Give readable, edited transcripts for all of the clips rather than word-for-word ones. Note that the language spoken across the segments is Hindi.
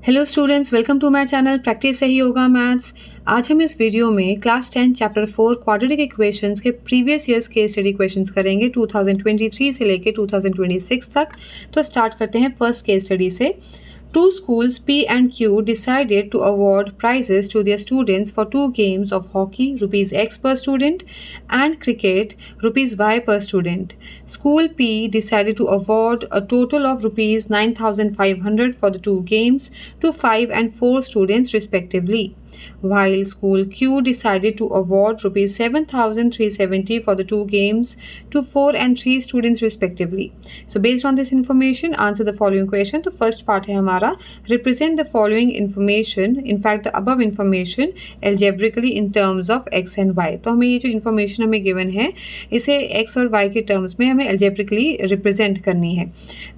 Hello students, welcome to my channel practice सही होगा मैथ्स। आज हम इस वीडियो में क्लास 10 चैप्टर 4 क्वाड्रेटिक इक्वेशंस के प्रीवियस ईयर्स के स्टडी क्वेश्चंस करेंगे 2023 से लेके 2026 तक। तो स्टार्ट करते हैं फर्स्ट केस स्टडी से। Two schools P and Q decided to award prizes to their students for two games of hockey, rupees X per student, and cricket, rupees Y per student. School P decided to award a total of rupees 9,500 for the two games to 5 and 4 students respectively, while School Q decided to award rupees 7,370 for the two games to 4 and 3 students respectively. So based on this information, answer the following question. तो first part है हमारा represent the following information, in fact the above information algebraically in terms of x and y. तो हमें ये जो information हमें given है इसे x और y के terms में हमें algebraically represent करनी है।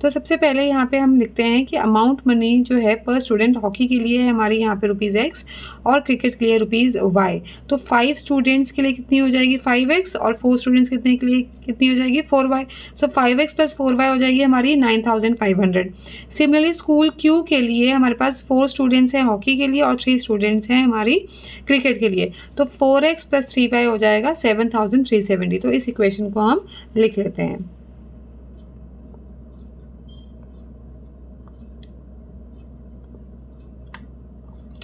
तो सबसे पहले यहाँ पे हम लिखते हैं कि amount money जो है per student हॉकी के लिए है हमारी यहाँ पे रुपीज़ x और क्रिकेट के लिए रुपीज़ y। तो 5 स्टूडेंट्स के लिए कितनी हो जाएगी 5x और 4 स्टूडेंट्स कितने के लिए कितनी हो जाएगी 4y। सो 5x प्लस 4y हो जाएगी हमारी 9,500। सिमिलरली स्कूल Q के लिए हमारे पास 4 स्टूडेंट्स हैं हॉकी के लिए और 3 स्टूडेंट्स हैं हमारी क्रिकेट के लिए। तो 4x प्लस 3y हो जाएगा 7,370। तो इस इक्वेशन को हम लिख लेते हैं।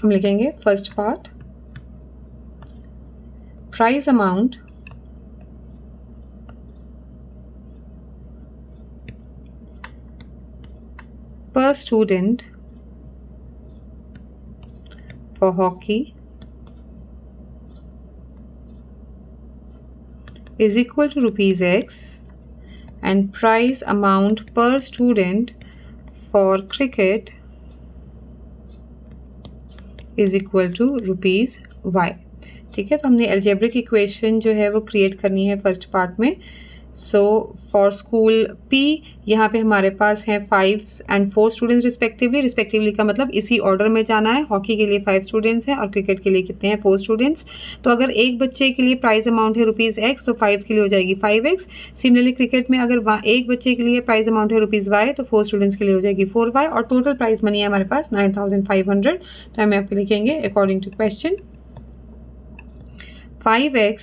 हम लिखेंगे first part price amount per student for hockey is equal to rupees X and price amount per student for cricket is equal to rupees Y। ठीक है, तो हमने algebraic इक्वेशन जो है वो क्रिएट करनी है फर्स्ट पार्ट में। सो फॉर स्कूल P यहाँ पे हमारे पास हैं 5 and 4 स्टूडेंट्स रिस्पेक्टिवली का मतलब इसी ऑर्डर में जाना है। हॉकी के लिए 5 स्टूडेंट्स हैं और क्रिकेट के लिए कितने हैं 4 स्टूडेंट्स। तो अगर एक बच्चे के लिए प्राइस अमाउंट है रुपीज़ X तो 5 के लिए हो जाएगी 5X। सिमिलरली क्रिकेट में अगर एक बच्चे के लिए प्राइस अमाउंट है रुपीज़ Y तो 4 स्टूडेंट्स के लिए हो जाएगी 4Y और टोटल प्राइस मनी है हमारे पास 9,500। तो हम यहाँ पे लिखेंगे according to question 5X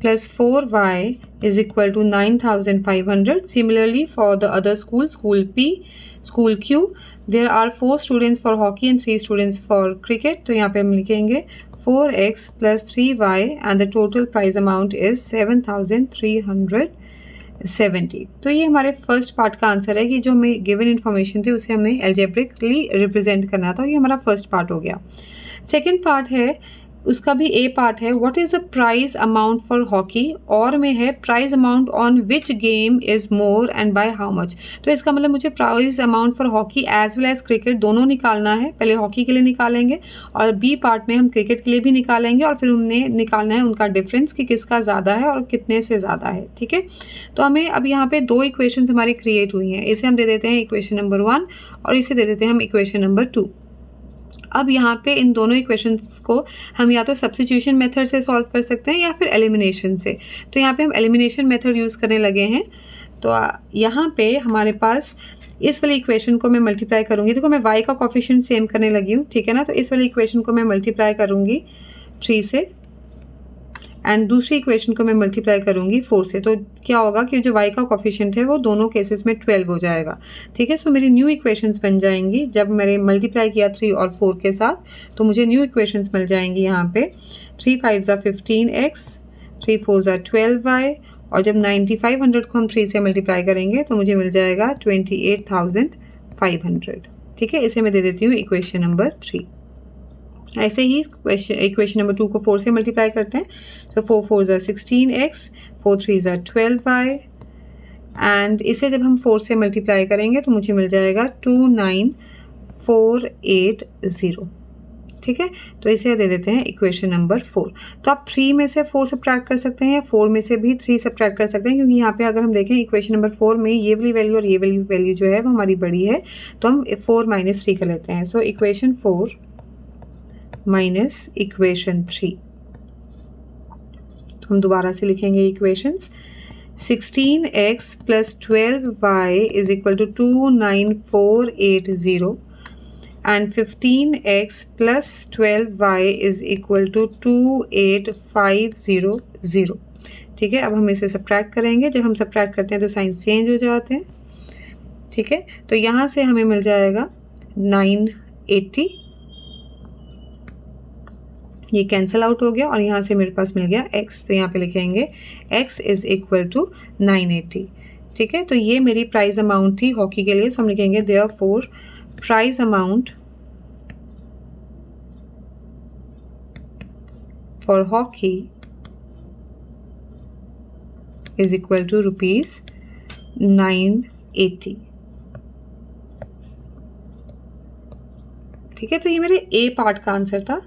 plus 4y is equal to 9,500. Similarly, for the other school, school P, school Q, there are 4 students for hockey and 3 students for cricket. तो यहाँ पे हम लिखेंगे 4x plus 3y and the total prize amount is 7,370. तो ये हमारे फर्स्ट पार्ट का आंसर है कि जो हमें गिवन इन्फॉर्मेशन थी उसे हमें एल्जेब्रिकली रिप्रेजेंट करना था। ये हमारा फर्स्ट पार्ट हो गया। सेकेंड पार्ट है उसका भी ए पार्ट है what is the prize amount for hockey और में है prize amount on which game is more and by how much. तो इसका मतलब मुझे prize amount for hockey as well as cricket दोनों निकालना है। पहले हॉकी के लिए निकालेंगे और बी पार्ट में हम क्रिकेट के लिए भी निकालेंगे और फिर हमने निकालना है उनका डिफरेंस कि किसका ज़्यादा है और कितने से ज़्यादा है। ठीक है, तो हमें अब यहाँ पे 2 इक्वेशन हमारी क्रिएट हुई हैं। इसे हम दे देते हैं इक्वेशन नंबर 1 और इसे दे देते हैं हम इक्वेशन नंबर 2। अब यहाँ पे इन दोनों इक्वेशंस को हम या तो सब्स्टिट्यूशन मेथड से सॉल्व कर सकते हैं या फिर एलिमिनेशन से। तो यहाँ पे हम एलिमिनेशन मेथड यूज़ करने लगे हैं। तो यहाँ पे हमारे पास इस वाली इक्वेशन को मैं मल्टीप्लाई करूँगी। देखो मैं y का कोफिशिएंट सेम करने लगी हूँ, ठीक है ना। तो इस वाली इक्वेशन को मैं मल्टीप्लाई करूँगी 3 से एंड दूसरी इक्वेशन को मैं मल्टीप्लाई करूँगी 4 से। तो क्या होगा कि जो y का कोफिशिएंट है वो दोनों केसेस में 12 हो जाएगा। ठीक है, सो मेरी न्यू इक्वेशंस बन जाएंगी जब मैंने मल्टीप्लाई किया 3 और 4 के साथ। तो मुझे न्यू इक्वेशंस मिल जाएंगी यहाँ पे 3 5 15x, 3 4 12y और जब 9,500 को हम 3 से मल्टीप्लाई करेंगे तो मुझे मिल जाएगा 28,500। ठीक है, इसे मैं दे देती हूँ इक्वेशन नंबर 3। ऐसे ही इक्वेशन नंबर 2 को 4 से मल्टीप्लाई करते हैं। सो 4 4 16x, 4 3 12y एंड इसे जब हम 4 से मल्टीप्लाई करेंगे तो मुझे मिल जाएगा 29,480। ठीक है, तो इसे दे देते हैं इक्वेशन नंबर 4। तो आप 3 में से 4 सब्ट्रैक्ट कर सकते हैं या 4 में से भी 3 सब्ट्रैक्ट कर सकते हैं, क्योंकि यहाँ पे अगर हम देखें इक्वेशन नंबर 4 में ये वाली वैल्यू और ये वाली वैल्यू जो है वो हमारी बड़ी है। तो हम 4 - 3 कर लेते हैं। So equation 4 minus equation 3। तो हम दोबारा से लिखेंगे equations 16x plus 12y is equal to 29,480 and 15x plus 12y is equal to 28500। ठीक है, अब हम इसे सब्ट्रैक्ट करेंगे। जब हम सब्ट्रैक्ट करते हैं तो साइन चेंज हो जाते हैं। ठीक है, तो यहाँ से हमें मिल जाएगा 980, ये कैंसिल आउट हो गया और यहाँ से मेरे पास मिल गया x, तो यहाँ पे लिखेंगे x इज इक्वल टू 980। ठीक है, तो ये मेरी प्राइस अमाउंट थी हॉकी के लिए, सो हम लिखेंगे therefore price amount for hockey is equal to ₹980। ठीक है, तो ये मेरे ए पार्ट का आंसर था।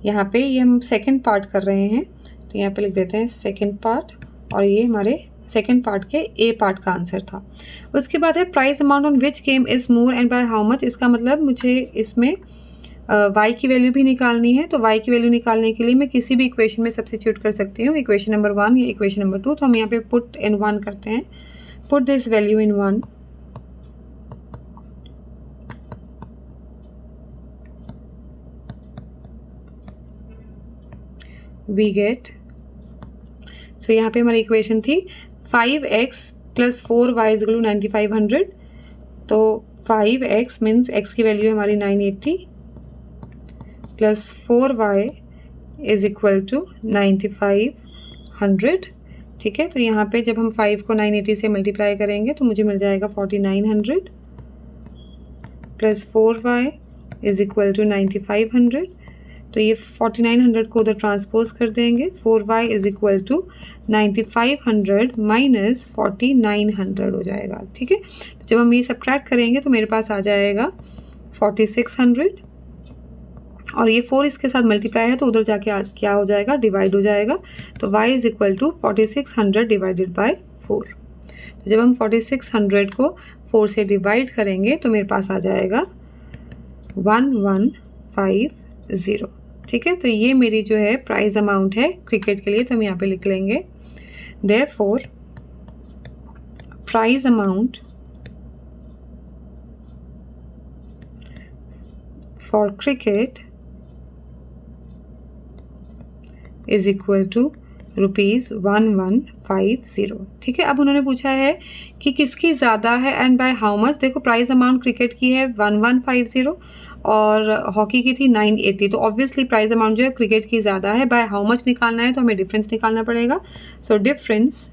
यहाँ पे ये हम सेकंड पार्ट कर रहे हैं, तो यहाँ पे लिख देते हैं सेकंड पार्ट, और ये हमारे सेकंड पार्ट के ए पार्ट का आंसर था। उसके बाद है price amount on which game is more and by how much. इसका मतलब मुझे इसमें y की वैल्यू भी निकालनी है, तो y की वैल्यू निकालने के लिए मैं किसी भी इक्वेशन में सब्स्टिट्यूट कर सकती हूँ, इक्वेशन नंबर 1 या इक्वेशन नंबर 2। तो हम यहाँ पे पुट इन 1 करते हैं, put this value in 1, we get, so यहाँ पे हमारी इक्वेशन थी 5x plus 4y is equal to 9500। तो 5x मीन्स x की वैल्यू है हमारी 980 plus 4y is equal to 9500। ठीक है, तो यहाँ पे जब हम 5 को 980 से मल्टीप्लाई करेंगे तो मुझे मिल जाएगा 4900 plus 4y is equal to 9500। तो ये 4900 को उधर ट्रांसपोज कर देंगे, 4y is equal to 9500 minus 4900 हो जाएगा। ठीक है, तो जब हम ये सब्ट्रैक्ट करेंगे तो मेरे पास आ जाएगा 4600, और ये 4 इसके साथ मल्टीप्लाई है तो उधर जाके आज क्या हो जाएगा, डिवाइड हो जाएगा। तो y is equal to 4600 divided by 4। तो जब हम 4600 को 4 से डिवाइड करेंगे तो मेरे पास आ जाएगा 1150। ठीक है, तो ये मेरी जो है प्राइस अमाउंट है क्रिकेट के लिए, तो हम यहाँ पे लिख लेंगे therefore price amount for cricket is equal to ₹1150। ठीक है, अब उन्होंने पूछा है कि किसकी ज़्यादा है एंड बाय हाउ मच। देखो प्राइस अमाउंट क्रिकेट की है 1150 और हॉकी की थी 980, तो ऑब्वियसली प्राइस अमाउंट जो है क्रिकेट की ज़्यादा है। बाय हाउ मच निकालना है तो हमें डिफरेंस निकालना पड़ेगा। So difference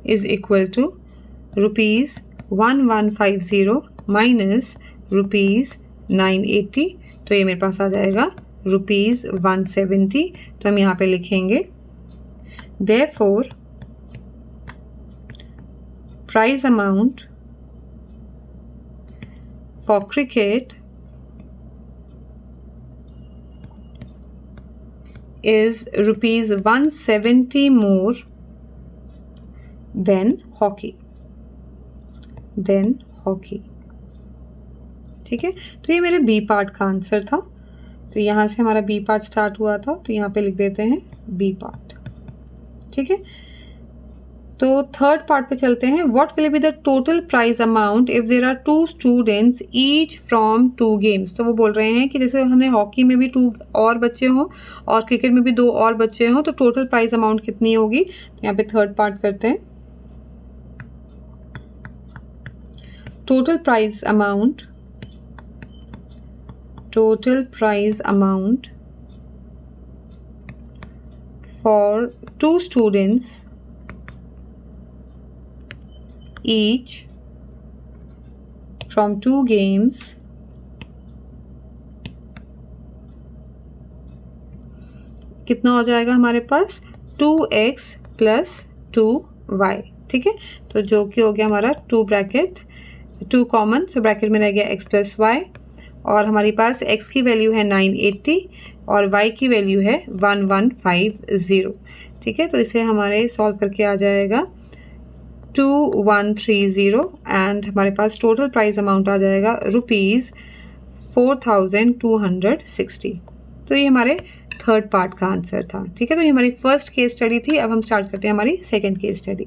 is equal to ₹1150 minus ₹980, तो ये मेरे पास आ जाएगा ₹170। तो हम यहाँ पे लिखेंगे therefore price amount for cricket is ₹170 more than hockey. ठीक है, तो ये मेरे बी पार्ट का आंसर था। तो यहाँ से हमारा बी पार्ट स्टार्ट हुआ था, तो यहाँ पे लिख देते हैं बी पार्ट। ठीक है, तो थर्ड पार्ट पे चलते हैं। What will be the total prize amount if there are 2 students each from 2 games. तो वो बोल रहे हैं कि जैसे हमने हॉकी में भी 2 और बच्चे हों और क्रिकेट में भी 2 और बच्चे हों, तो टोटल प्राइज अमाउंट कितनी होगी। तो यहाँ पे थर्ड पार्ट करते हैं। Total prize amount for 2 students each from 2 games कितना हो जाएगा हमारे पास 2x प्लस 2y। ठीक है, तो जो कि हो गया हमारा 2 ब्रैकेट 2 कॉमन, सो ब्रैकेट में रह गया x प्लस वाई, और हमारे पास x की वैल्यू है 980 और y की वैल्यू है 1150। ठीक है, तो इसे हमारे सॉल्व करके आ जाएगा 2130 एंड हमारे पास टोटल प्राइस अमाउंट आ जाएगा ₹4260। तो ये हमारे थर्ड पार्ट का आंसर था। ठीक है, तो ये हमारी फर्स्ट केस स्टडी थी। अब हम स्टार्ट करते हैं हमारी second case study.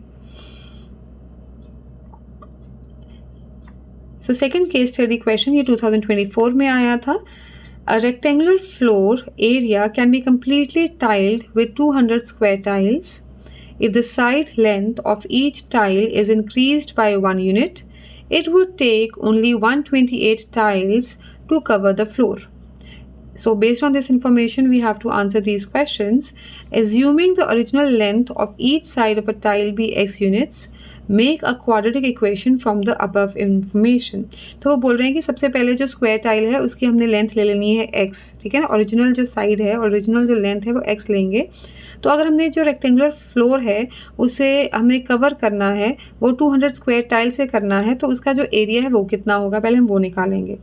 So second case study question ये 2024 में आया था. A rectangular floor area can be completely tiled with 200 square tiles. If the side length of each tile is increased by 1 unit, it would take only 128 tiles to cover the floor. So based on this information, we have to answer these questions. Assuming the original length of each side of a tile be x units, make a quadratic equation from the above information. तो वो बोल रहे हैं कि सबसे पहले जो स्क्वायर टाइल है उसकी हमने लेंथ ले लेनी है x, ठीक है ना. ओरिजिनल जो साइड है, ओरिजिनल जो लेंथ है वो x लेंगे. तो अगर हमने जो रेक्टेंगुलर फ्लोर है उसे हमें कवर करना है, वो 200 स्क्वायर टाइल से करना है, तो उसका जो एरिया है वो कितना होगा, पहले हम वो निकालेंगे.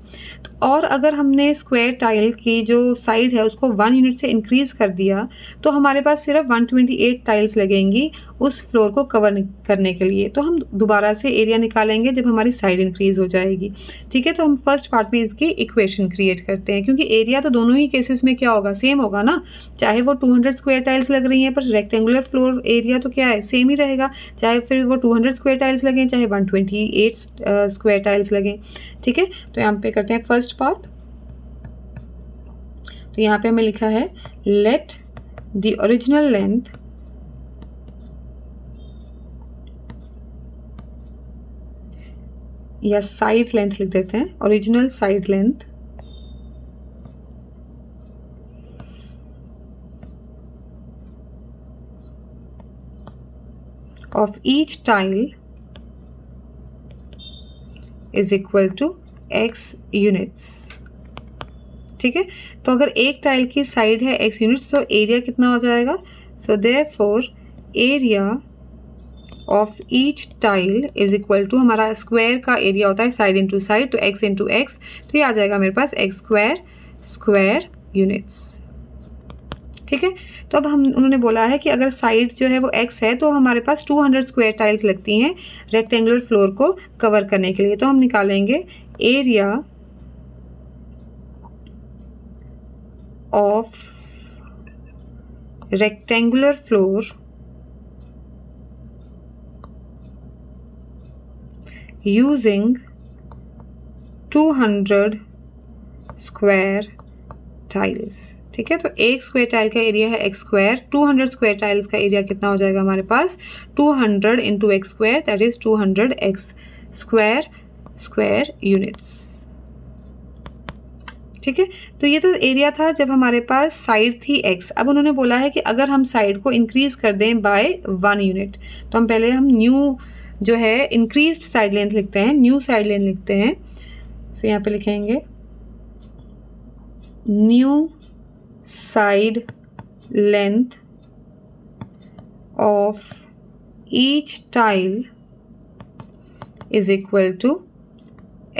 और अगर हमने स्क्वायर टाइल की जो साइड है उसको 1 यूनिट से इंक्रीज़ कर दिया तो हमारे पास सिर्फ 128 टाइल्स लगेंगी उस फ्लोर को कवर करने के लिए. तो हम दोबारा से एरिया निकालेंगे जब हमारी साइड इंक्रीज़ हो जाएगी, ठीक है. तो हम फर्स्ट पार्ट में इसकी इक्वेशन क्रिएट करते हैं, क्योंकि एरिया तो दोनों ही केसेस में क्या होगा, सेम होगा ना. चाहे वो 200 स्क्वायर टाइल्स लग रही हैं पर रेक्टेंगुलर फ्लोर एरिया तो क्या है, सेम ही रहेगा. चाहे फिर वो 200 स्क्वायर टाइल्स लगें चाहे 128 स्क्वायर टाइल्स लगें, ठीक है. तो यहाँ पे करते हैं फर्स्ट पार्ट. तो यहाँ पे हमें लिखा है लेट द ओरिजिनल लेंथ या साइड लेंथ लिख देते हैं, original side length of each tile is equal to x units, ठीक है. तो अगर एक टाइल की साइड है x यूनिट्स तो एरिया कितना हो जाएगा. So therefore area of each tile is equal to, हमारा स्क्वायर का एरिया होता है साइड इंटू साइड, तो x इंटू एक्स, तो ये आ जाएगा मेरे पास x स्क्वायर यूनिट्स, ठीक है. तो अब उन्होंने बोला है कि अगर साइड जो है वो x है तो हमारे पास 200 स्क्वायर टाइल्स लगती हैं रेक्टेंगुलर फ्लोर को कवर करने के लिए. तो हम निकालेंगे area of rectangular floor using 200 square tiles, ठीक है. तो एक स्क्वायर टाइल का एरिया है एक्स स्क्वायर, 200 स्क्वायर टाइल्स का एरिया कितना हो जाएगा हमारे पास 200 into x square, that is 200 x square units, ठीक है. तो ये तो एरिया था जब हमारे पास साइड थी x. अब उन्होंने बोला है कि अगर हम साइड को इंक्रीज कर दें बाय 1 यूनिट, तो हम पहले न्यू जो है इंक्रीज्ड साइड लेंथ लिखते हैं, न्यू साइड लेंथ लिखते हैं. सो यहाँ पे लिखेंगे new side length of each tile is equal to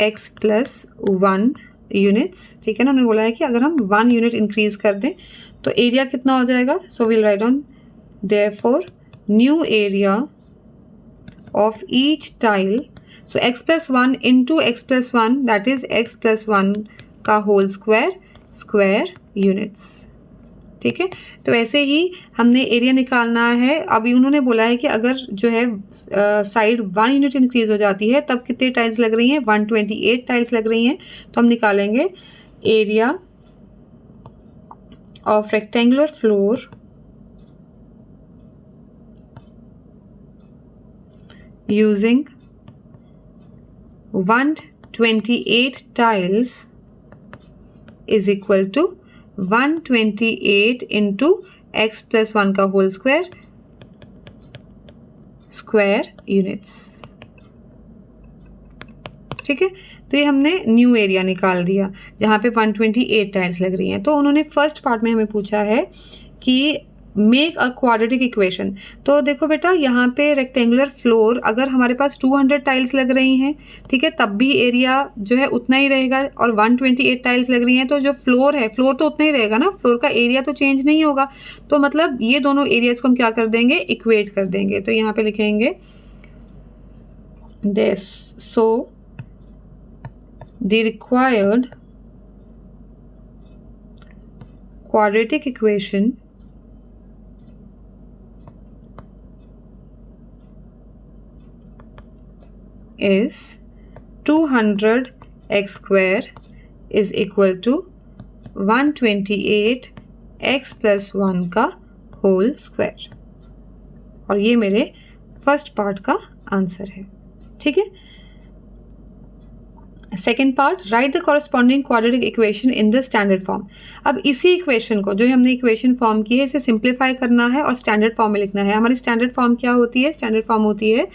x plus 1 units, ठीक है ना. उन्होंने बोला है कि अगर हम 1 यूनिट इंक्रीज कर दें तो एरिया कितना हो जाएगा. So will write on therefore new area of each tile, so x plus 1 into x plus 1 that is x plus 1 का होल स्क्वायर यूनिट्स, ठीक है. तो ऐसे ही हमने एरिया निकालना है. अभी उन्होंने बोला है कि अगर जो है साइड 1 यूनिट इंक्रीज हो जाती है तब कितने टाइल्स लग रही हैं, 128 टाइल्स लग रही हैं. तो हम निकालेंगे area of rectangular floor using 128 tiles is equal to 128 into x plus 1 का होल स्क्वायर यूनिट्स, ठीक है. तो ये हमने न्यू एरिया निकाल दिया जहाँ पे 128 टाइल्स लग रही हैं. तो उन्होंने फर्स्ट पार्ट में हमें पूछा है कि मेक अ क्वाड्रेटिक इक्वेशन. तो देखो बेटा यहाँ पे रेक्टेंगुलर फ्लोर अगर हमारे पास 200 टाइल्स लग रही हैं, ठीक है, तब भी एरिया जो है उतना ही रहेगा. और 128 टाइल्स लग रही हैं तो जो फ्लोर है, फ्लोर तो उतना ही रहेगा ना, फ्लोर का एरिया तो चेंज नहीं होगा. तो मतलब ये दोनों एरियाज को हम क्या कर देंगे, इक्वेट कर देंगे. तो यहाँ पे लिखेंगे this, so the required quadratic equation is 200x² is equal to 128x + 1 का होल स्क्वायर। और ये मेरे फर्स्ट पार्ट का आंसर है। ठीक है। Second part, right the corresponding quadratic equation in the standard form. अब इसी इक्वेशन को, जो हमने इक्वेशन फॉर्म की है, इसे सिंप्लीफाई करना है और स्टैंडर्ड फॉर्म में लिखना है। हमारी स्टैंडर्ड फॉर्म क्या होती है? स्टैंडर्ड फॉर्म होती है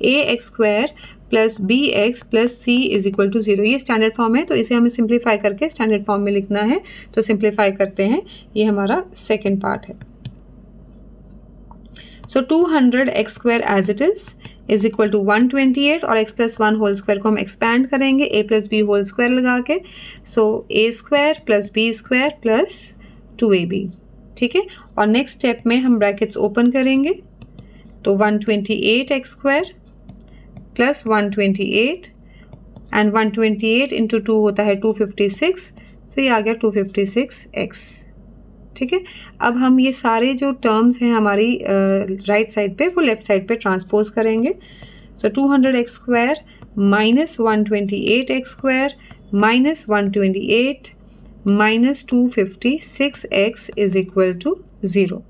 ax² + bx + c is equal to 0। ये स्टैंडर्ड फॉर्म है, तो इसे हमें सिंप्लीफाई करके स्टैंडर्ड फॉर्म में लिखना है। तो सिंप्लीफाई करते हैं, ये हमारा सेकेंड पार्ट है। So 200x² as it is equal to 128 और x + 1 होल स्क्वायर को हम एक्सपैंड करेंगे a + b होल स्क्वायर लगा के। सो a² + b² + 2ab। ठीक है। और नेक्स्ट स्टेप में हम ब्रैकेट्स ओपन करेंगे, तो 128x² + 128 एंड 128 इंटू 2 होता है 256। सो ये आ गया 256x। ठीक है। अब हम ये सारे जो टर्म्स हैं हमारी राइट साइड पे, वो लेफ्ट साइड पे ट्रांसपोज करेंगे। So 200x² - 128x² - 128 - 256x is equal to 0।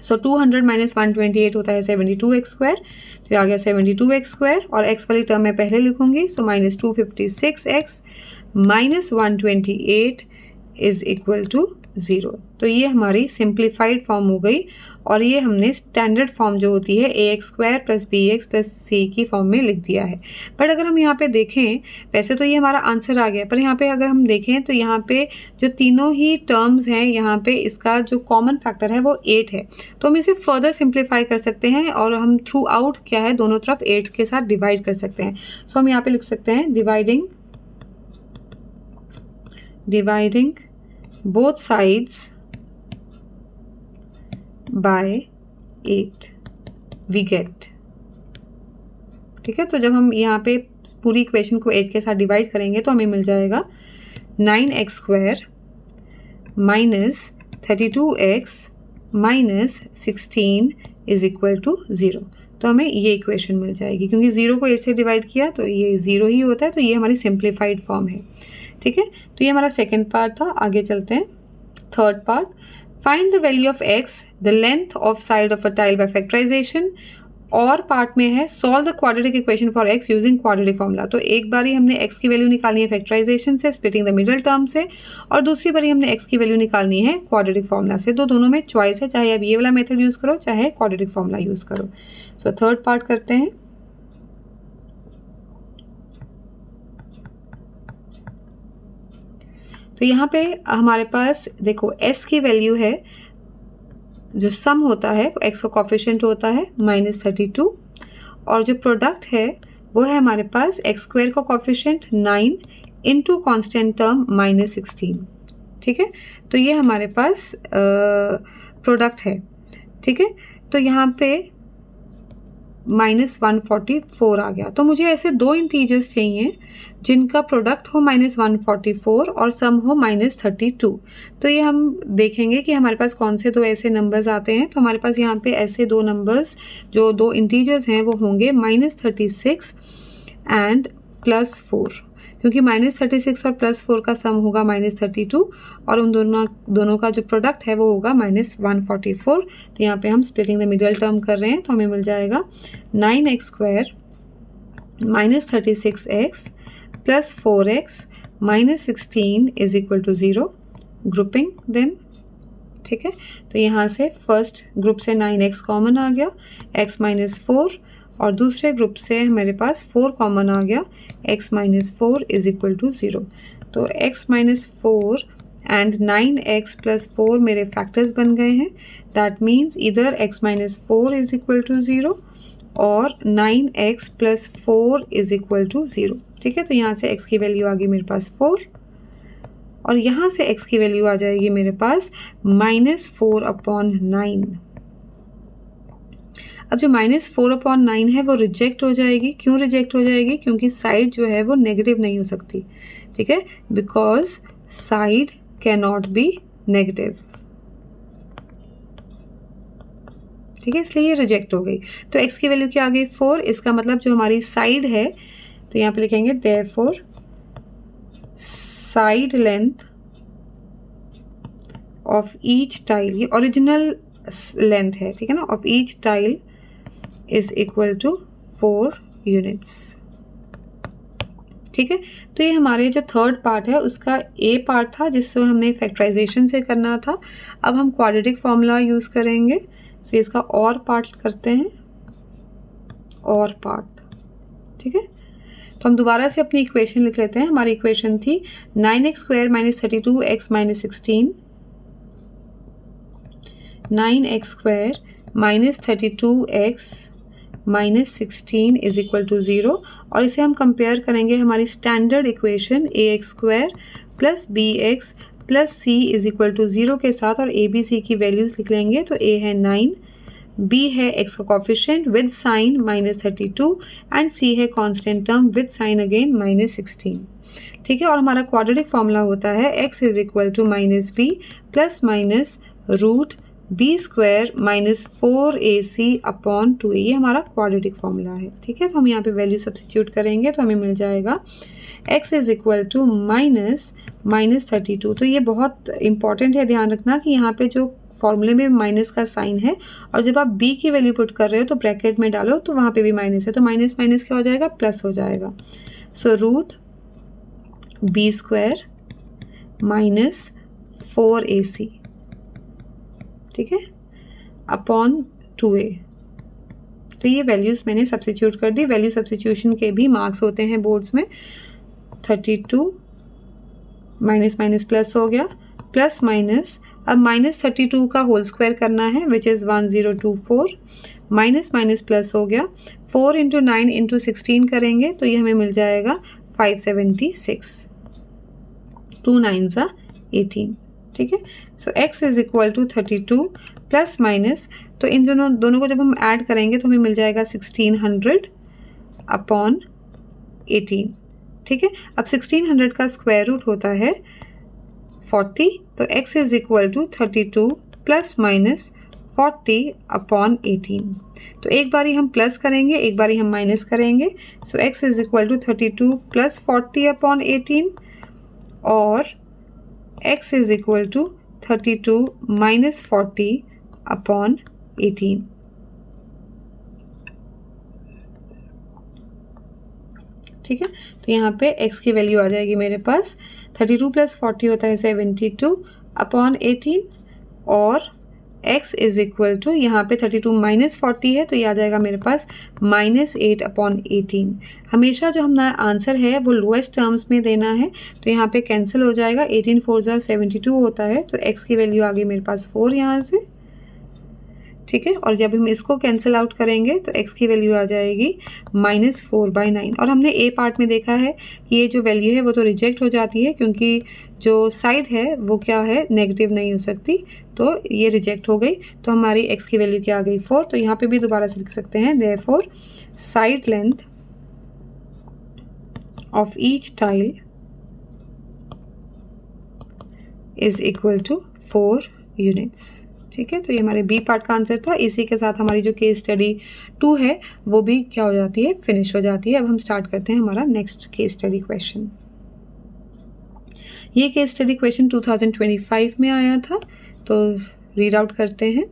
So 200 - 128 होता है 72x², तो ये आ गया 72x² और x वाली टर्म मैं पहले लिखूंगी। सो -256x - 128 इज इक्वल टू 0। तो ये हमारी सिंप्लीफाइड फॉर्म हो गई और ये हमने स्टैंडर्ड फॉर्म जो होती है ax² + bx + c की फॉर्म में लिख दिया है। बट अगर हम यहाँ पे देखें, वैसे तो ये हमारा आंसर आ गया, पर यहाँ पे अगर हम देखें तो यहाँ पे जो तीनों ही टर्म्स हैं, यहाँ पे इसका जो कॉमन फैक्टर है वो 8 है। तो हम इसे फर्दर सिंप्लीफाई कर सकते हैं और हम थ्रू आउट क्या है, दोनों तरफ 8 के साथ डिवाइड कर सकते हैं। सो हम यहाँ पे लिख सकते हैं dividing both sides by 8 we get। ठीक है। तो जब हम यहाँ पे पूरी इक्वेशन को 8 के साथ डिवाइड करेंगे तो हमें मिल जाएगा 9x² - 32x - 16 is equal to 0। तो हमें ये इक्वेशन मिल जाएगी, क्योंकि 0 को 8 से डिवाइड किया तो ये 0 ही होता है। तो ये हमारी सिंप्लीफाइड फॉर्म है। ठीक है। तो ये हमारा सेकेंड पार्ट था। आगे चलते हैं, third part, find the value of x, the length of side of a tile by factorization. और पार्ट में है solve the quadratic equation for x using quadratic formula. तो एक बारी हमने x की वैल्यू निकालनी है फैक्टराइजेशन से, स्प्लिटिंग द मिडल टर्म से, और दूसरी बारी हमने x की वैल्यू निकालनी है क्वाड्रेटिक फॉर्मूला से। तो दोनों में चॉइस है, चाहे आप ये वाला मेथड यूज करो चाहे क्वाड्रेटिक फॉर्मूला यूज करो। सो थर्ड पार्ट करते हैं। तो यहाँ पे हमारे पास देखो s की वैल्यू है, जो सम होता है x का कोफिशिएंट होता है -32, और जो प्रोडक्ट है वो है हमारे पास x² का कोफिशिएंट 9 इंटू कॉन्स्टेंट टर्म -16। ठीक है। तो ये हमारे पास प्रोडक्ट है। ठीक है। तो यहाँ पे -144 आ गया। तो मुझे ऐसे दो इंटीजर्स चाहिए जिनका प्रोडक्ट हो -144 और सम हो -32। तो ये हम देखेंगे कि हमारे पास कौन से दो ऐसे नंबर्स आते हैं। तो हमारे पास यहाँ पे ऐसे दो नंबर्स, जो दो इंटीजर्स हैं, वो होंगे -36 एंड +4, क्योंकि -36 और +4 का सम होगा -32 और उन दोनों का जो प्रोडक्ट है वो होगा -144। तो यहाँ पे हम स्प्लिटिंग द मिडल टर्म कर रहे हैं, तो हमें मिल जाएगा 9x² - 36x + 4x - 16 is equal to 0। Grouping them. ठीक है। तो यहाँ से फर्स्ट ग्रुप से 9x कॉमन आ गया, x - 4, और दूसरे ग्रुप से मेरे पास 4 कॉमन आ गया, x - 4 इज इक्वल टू 0। तो x - 4 एंड 9x + 4 मेरे फैक्टर्स बन गए हैं। दैट मीन्स इधर x - 4 इज इक्वल टू 0 और 9x + 4 इज इक्वल टू 0। ठीक है। तो यहाँ से x की वैल्यू आ गई मेरे पास 4 और यहाँ से x की वैल्यू आ जाएगी मेरे पास -4/9। अब जो -4/9 है वो रिजेक्ट हो जाएगी। क्यों रिजेक्ट हो जाएगी? क्योंकि साइड जो है वो नेगेटिव नहीं हो सकती। ठीक है। Because side can not be negative. ठीक है, इसलिए ये रिजेक्ट हो गई। तो x की वैल्यू क्या आ गई 4। इसका मतलब जो हमारी साइड है तो यहाँ पे लिखेंगे therefore side length of each tile, ये ओरिजिनल लेंथ है, ठीक है ना, of each tile is equal to 4 units. ठीक है, तो ये हमारे जो थर्ड पार्ट है उसका ए पार्ट था जिससे हमने फैक्टराइजेशन से करना था। अब हम क्वाड्रेटिक फॉर्मूला यूज़ करेंगे। सो इसका और पार्ट करते हैं, और पार्ट। ठीक है, तो हम दोबारा से अपनी इक्वेशन लिख लेते हैं। हमारी इक्वेशन थी 9x square minus 32x minus 16, 9x square minus 32x minus 16 is equal to 0, और इसे हम कंपेयर करेंगे हमारी standard equation ax square plus bx plus c is equal to 0 के साथ, और a b c की वैल्यूज़ लिख लेंगे। तो a है 9, b है x का coefficient with sign minus 32 and c है constant term with sign again minus 16। ठीक है, और हमारा क्वाड्रेटिक फॉर्मूला होता है x is equal to minus B plus minus root B square minus 4ac upon 2a, ये हमारा क्वाड्रेटिक फॉर्मूला है। ठीक है, तो हम यहाँ पे वैल्यू सब्स्टिट्यूट करेंगे तो हमें मिल जाएगा x is equal to minus 32। तो ये बहुत इंपॉर्टेंट है, ध्यान रखना कि यहाँ पे जो फॉर्मूले में माइनस का साइन है और जब आप b की वैल्यू पुट कर रहे हो तो ब्रैकेट में डालो तो वहाँ पे भी माइनस है, तो माइनस माइनस क्या हो जाएगा, प्लस हो जाएगा। So root B square minus 4ac, ठीक है, अपॉन 2a। तो ये वैल्यूज़ मैंने सब्स्टिट्यूट कर दी। वैल्यू सब्स्टिट्यूशन के भी मार्क्स होते हैं बोर्ड्स में। 32 माइनस माइनस प्लस हो गया, प्लस माइनस, अब माइनस 32 का होल स्क्वायर करना है which is 1024, minus minus plus हो गया, 4 इंटू 9 इंटू 16 करेंगे तो ये हमें मिल जाएगा 576, 2 9 सा 18। ठीक है, so x is equal to 32 plus minus, तो इन दोनों को जब हम ऐड करेंगे तो हमें मिल जाएगा 1600 अपॉन 18। ठीक है, अब 1600 का स्क्वायर रूट होता है 40, तो x is equal to 32 plus minus 40 upon 18। तो एक बारी हम प्लस करेंगे, एक बारी हम माइनस करेंगे। So x is equal to 32 plus 40 upon 18, और x is equal to 32 minus 40 upon 18। ठीक है, तो यहाँ पे x की वैल्यू आ जाएगी मेरे पास 32 प्लस 40 होता है 72 अपॉन 18, और x इज इक्वल टू यहाँ पे 32 माइनस 40 है तो ये आ जाएगा मेरे पास माइनस 8 अपॉन 18। हमेशा जो हमारा आंसर है वो लोएस्ट टर्म्स में देना है, तो यहाँ पे कैंसिल हो जाएगा। 18 4 जा 72 होता है, तो x की वैल्यू आ गई मेरे पास 4 यहाँ से। ठीक है, और जब हम इसको कैंसिल आउट करेंगे तो x की वैल्यू आ जाएगी माइनस 4/9। और हमने a पार्ट में देखा है कि ये जो वैल्यू है वो तो रिजेक्ट हो जाती है क्योंकि जो साइड है वो क्या है, नेगेटिव नहीं हो सकती, तो ये रिजेक्ट हो गई। तो हमारी x की वैल्यू क्या आ गई 4। तो यहाँ पे भी दोबारा से लिख सकते हैं therefore side length of each tile is equal to 4 units. ठीक है, तो ये हमारे बी पार्ट का आंसर था। इसी के साथ हमारी जो केस स्टडी 2 है वो भी क्या हो जाती है, फिनिश हो जाती है। अब हम स्टार्ट करते हैं हमारा नेक्स्ट केस स्टडी क्वेश्चन। ये केस स्टडी क्वेश्चन 2025 में आया था, तो रीड आउट करते हैं।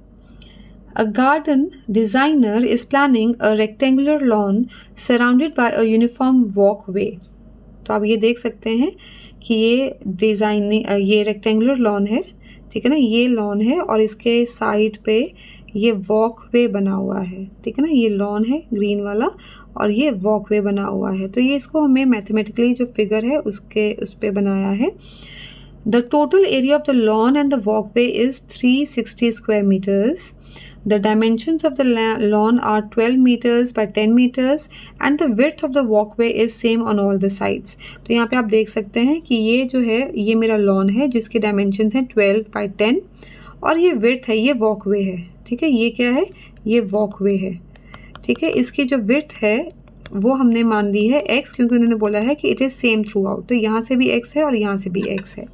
A garden designer is planning a rectangular lawn surrounded by a uniform walkway. तो आप ये देख सकते हैं कि ये रेक्टेंगुलर लॉन है, ठीक है ना, ये लॉन है और इसके साइड पे ये वॉकवे बना हुआ है। ठीक है ना, ये लॉन है ग्रीन वाला और ये वॉकवे बना हुआ है। तो ये इसको हमें मैथमेटिकली जो फिगर है उस पे बनाया है। The total area of the lawn and the walkway is 360 square metres. The dimensions of the lawn are 12 meters by 10 meters and the width of the walkway is same on all the sides. तो यहाँ पे आप देख सकते हैं कि ये जो है ये मेरा लॉन है जिसके डायमेंशंस हैं 12 by 10 और ये width है, ये वॉकवे है। ठीक है, ये क्या है, ये वॉकवे है। ठीक है, इसकी जो width है वो हमने मान ली है x क्योंकि उन्होंने बोला है कि it is same through out, तो यहाँ से भी x है और यहाँ से भी x है।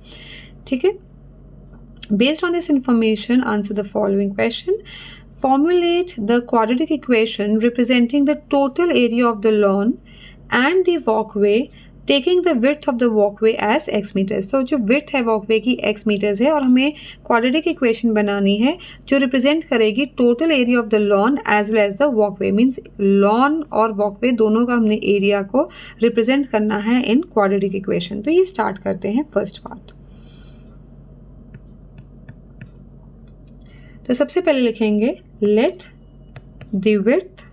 ठीक है, based on this information answer the following question. Formulate the quadratic equation representing the total area of the lawn and the walkway taking the width of the walkway as x metres. तो जो विड्थ है वॉकवे की एक्स मीटर्स है और हमें क्वाड्रेटिक इक्वेशन बनानी है जो रिप्रेजेंट करेगी total area of the lawn as well as the walkway. Means lawn और वॉकवे दोनों का हमने एरिया को रिप्रेजेंट करना है इन क्वाड्रेटिक इक्वेशन। तो ये स्टार्ट करते हैं फर्स्ट पार्ट। तो सबसे पहले लिखेंगे let the width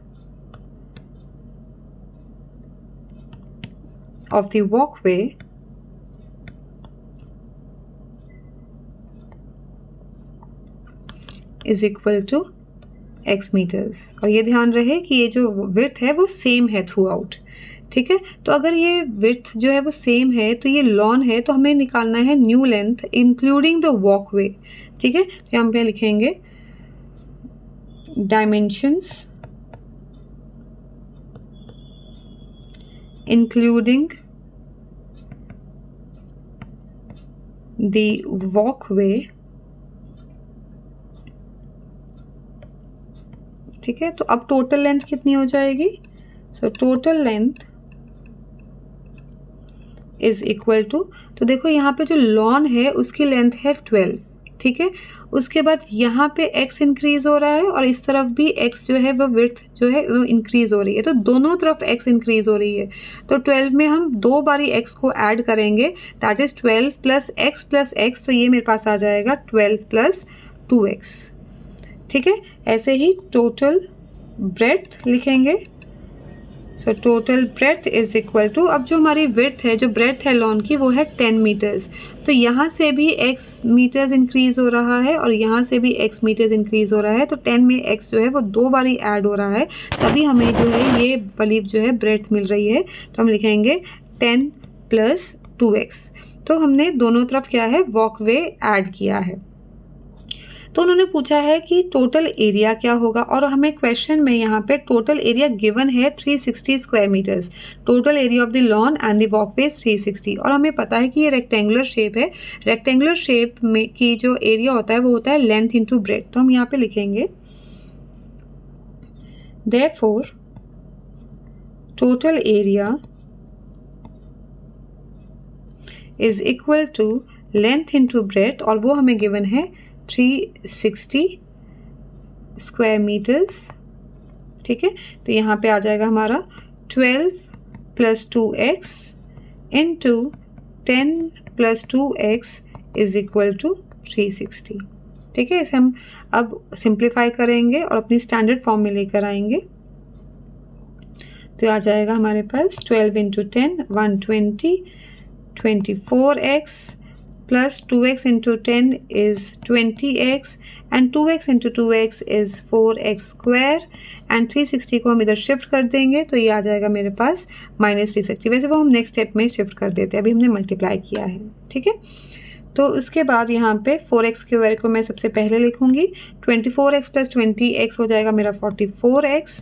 of the walkway is equal to x meters। और ये ध्यान रहे कि ये जो width है वो सेम है थ्रू आउट, ठीक है। तो अगर ये width जो है वो सेम है तो ये लॉन है, तो हमें निकालना है new length including the walkway, ठीक है। तो यहाँ पे लिखेंगे डायमेंशंस including the walkway, ठीक है। तो अब टोटल लेंथ कितनी हो जाएगी? So total length is equal to, तो देखो यहाँ पे जो लॉन है उसकी लेंथ है 12, ठीक है। उसके बाद यहाँ पे x इंक्रीज हो रहा है और इस तरफ भी x जो है वो विड्थ जो है वो इंक्रीज हो रही है, तो दोनों तरफ x इंक्रीज हो रही है। तो 12 में हम 2 बारी x को ऐड करेंगे, दैट इज 12 प्लस x, तो ये मेरे पास आ जाएगा 12 प्लस 2x, ठीक है। ऐसे ही टोटल ब्रेड्थ लिखेंगे। So total breadth is equal to, अब जो हमारी विड्थ है, जो ब्रेड्थ है लॉन की वो है 10 मीटर्स, तो यहाँ से भी x मीटर्स इंक्रीज हो रहा है और यहाँ से भी x मीटर्स इंक्रीज हो रहा है। तो 10 में x जो है वो 2 बारी ऐड हो रहा है, तभी हमें जो है ये वाली जो है ब्रेड्थ मिल रही है। तो हम लिखेंगे 10 प्लस 2x। तो हमने दोनों तरफ क्या है वॉकवे ऐड किया है। तो उन्होंने पूछा है कि टोटल एरिया क्या होगा, और हमें क्वेश्चन में यहाँ पे टोटल एरिया गिवन है 360 square metres. Total area of the lawn and the walkway 360, और हमें पता है कि ये रेक्टेंगुलर शेप है। रेक्टेंगुलर शेप में की जो एरिया होता है वो होता है लेंथ इंटू ब्रेड्थ। तो हम यहाँ पे लिखेंगे therefore total area is equal to length into breadth, और वो हमें गिवन है 360 स्क्वायर मीटर्स, ठीक है। तो यहाँ पे आ जाएगा हमारा 12 plus 2x into 10 plus 2x is equal to 360, ठीक है। इसे हम अब सिंप्लीफाई करेंगे और अपनी स्टैंडर्ड फॉर्म में लेकर आएंगे। तो आ जाएगा हमारे पास 12 into 10 120, 24x plus 2x into 10 is 20x and 2x into 2x is 4x square and 360 को हम इधर शिफ्ट कर देंगे तो ये आ जाएगा मेरे पास -360। वैसे वो हम नेक्स्ट स्टेप में शिफ्ट कर देते हैं, अभी हमने मल्टीप्लाई किया है, ठीक है। तो उसके बाद यहाँ पे 4x स्क्वायर को मैं सबसे पहले लिखूंगी, 24x प्लस 20x हो जाएगा मेरा 44x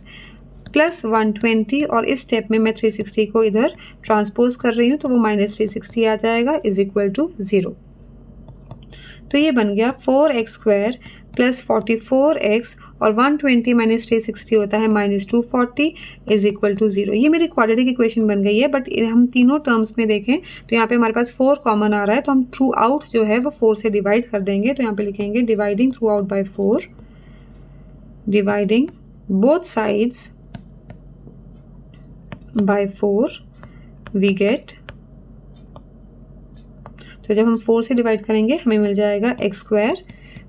प्लस 120, और इस स्टेप में मैं 360 को इधर ट्रांसपोज कर रही हूँ तो वो -360 आ जाएगा इज इक्वल टू 0। तो ये बन गया 4x स्क्वायर प्लस 44x और 120 माइनस 360 होता है -240 इज इक्वल टू 0। ये मेरी क्वाड्रेटिक इक्वेशन बन गई है। बट हम तीनों टर्म्स में देखें तो यहाँ पे हमारे पास 4 कॉमन आ रहा है, तो हम थ्रू आउट जो है वो 4 से डिवाइड कर देंगे। तो यहाँ पे लिखेंगे dividing through out by 4, dividing both sides by 4 we get, तो जब हम 4 से डिवाइड करेंगे हमें मिल जाएगा x square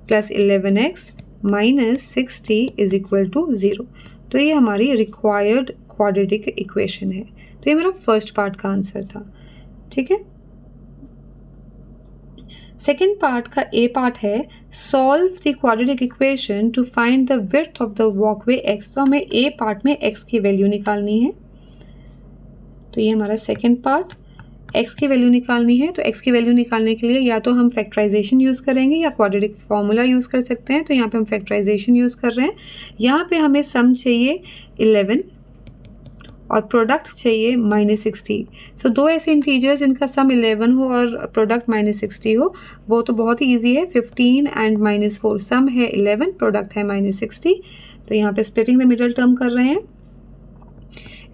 plus 11x minus 60 is equal to 0। तो ये हमारी रिक्वायर्ड क्वाड्रेटिक इक्वेशन है। तो ये मेरा फर्स्ट पार्ट का आंसर था, ठीक है। सेकेंड पार्ट का ए पार्ट है solve the quadratic equation two find the width of the walkway x। तो हमें ए पार्ट में x की वैल्यू निकालनी है। तो ये हमारा सेकेंड पार्ट, x की वैल्यू निकालनी है। तो x की वैल्यू निकालने के लिए या तो हम फैक्टराइजेशन यूज़ करेंगे या क्वाड्रेटिक फार्मूला यूज़ कर सकते हैं। तो यहाँ पे हम फैक्टराइजेशन यूज़ कर रहे हैं। यहाँ पे हमें सम चाहिए 11 और प्रोडक्ट चाहिए -60। सो दो ऐसे इंटीजर्स जिनका सम 11 हो और प्रोडक्ट -60 हो वो तो बहुत ही ईजी है। 15 एंड -4 सम है 11, प्रोडक्ट है -60। तो यहाँ पे स्प्लिटिंग द मिडल टर्म कर रहे हैं।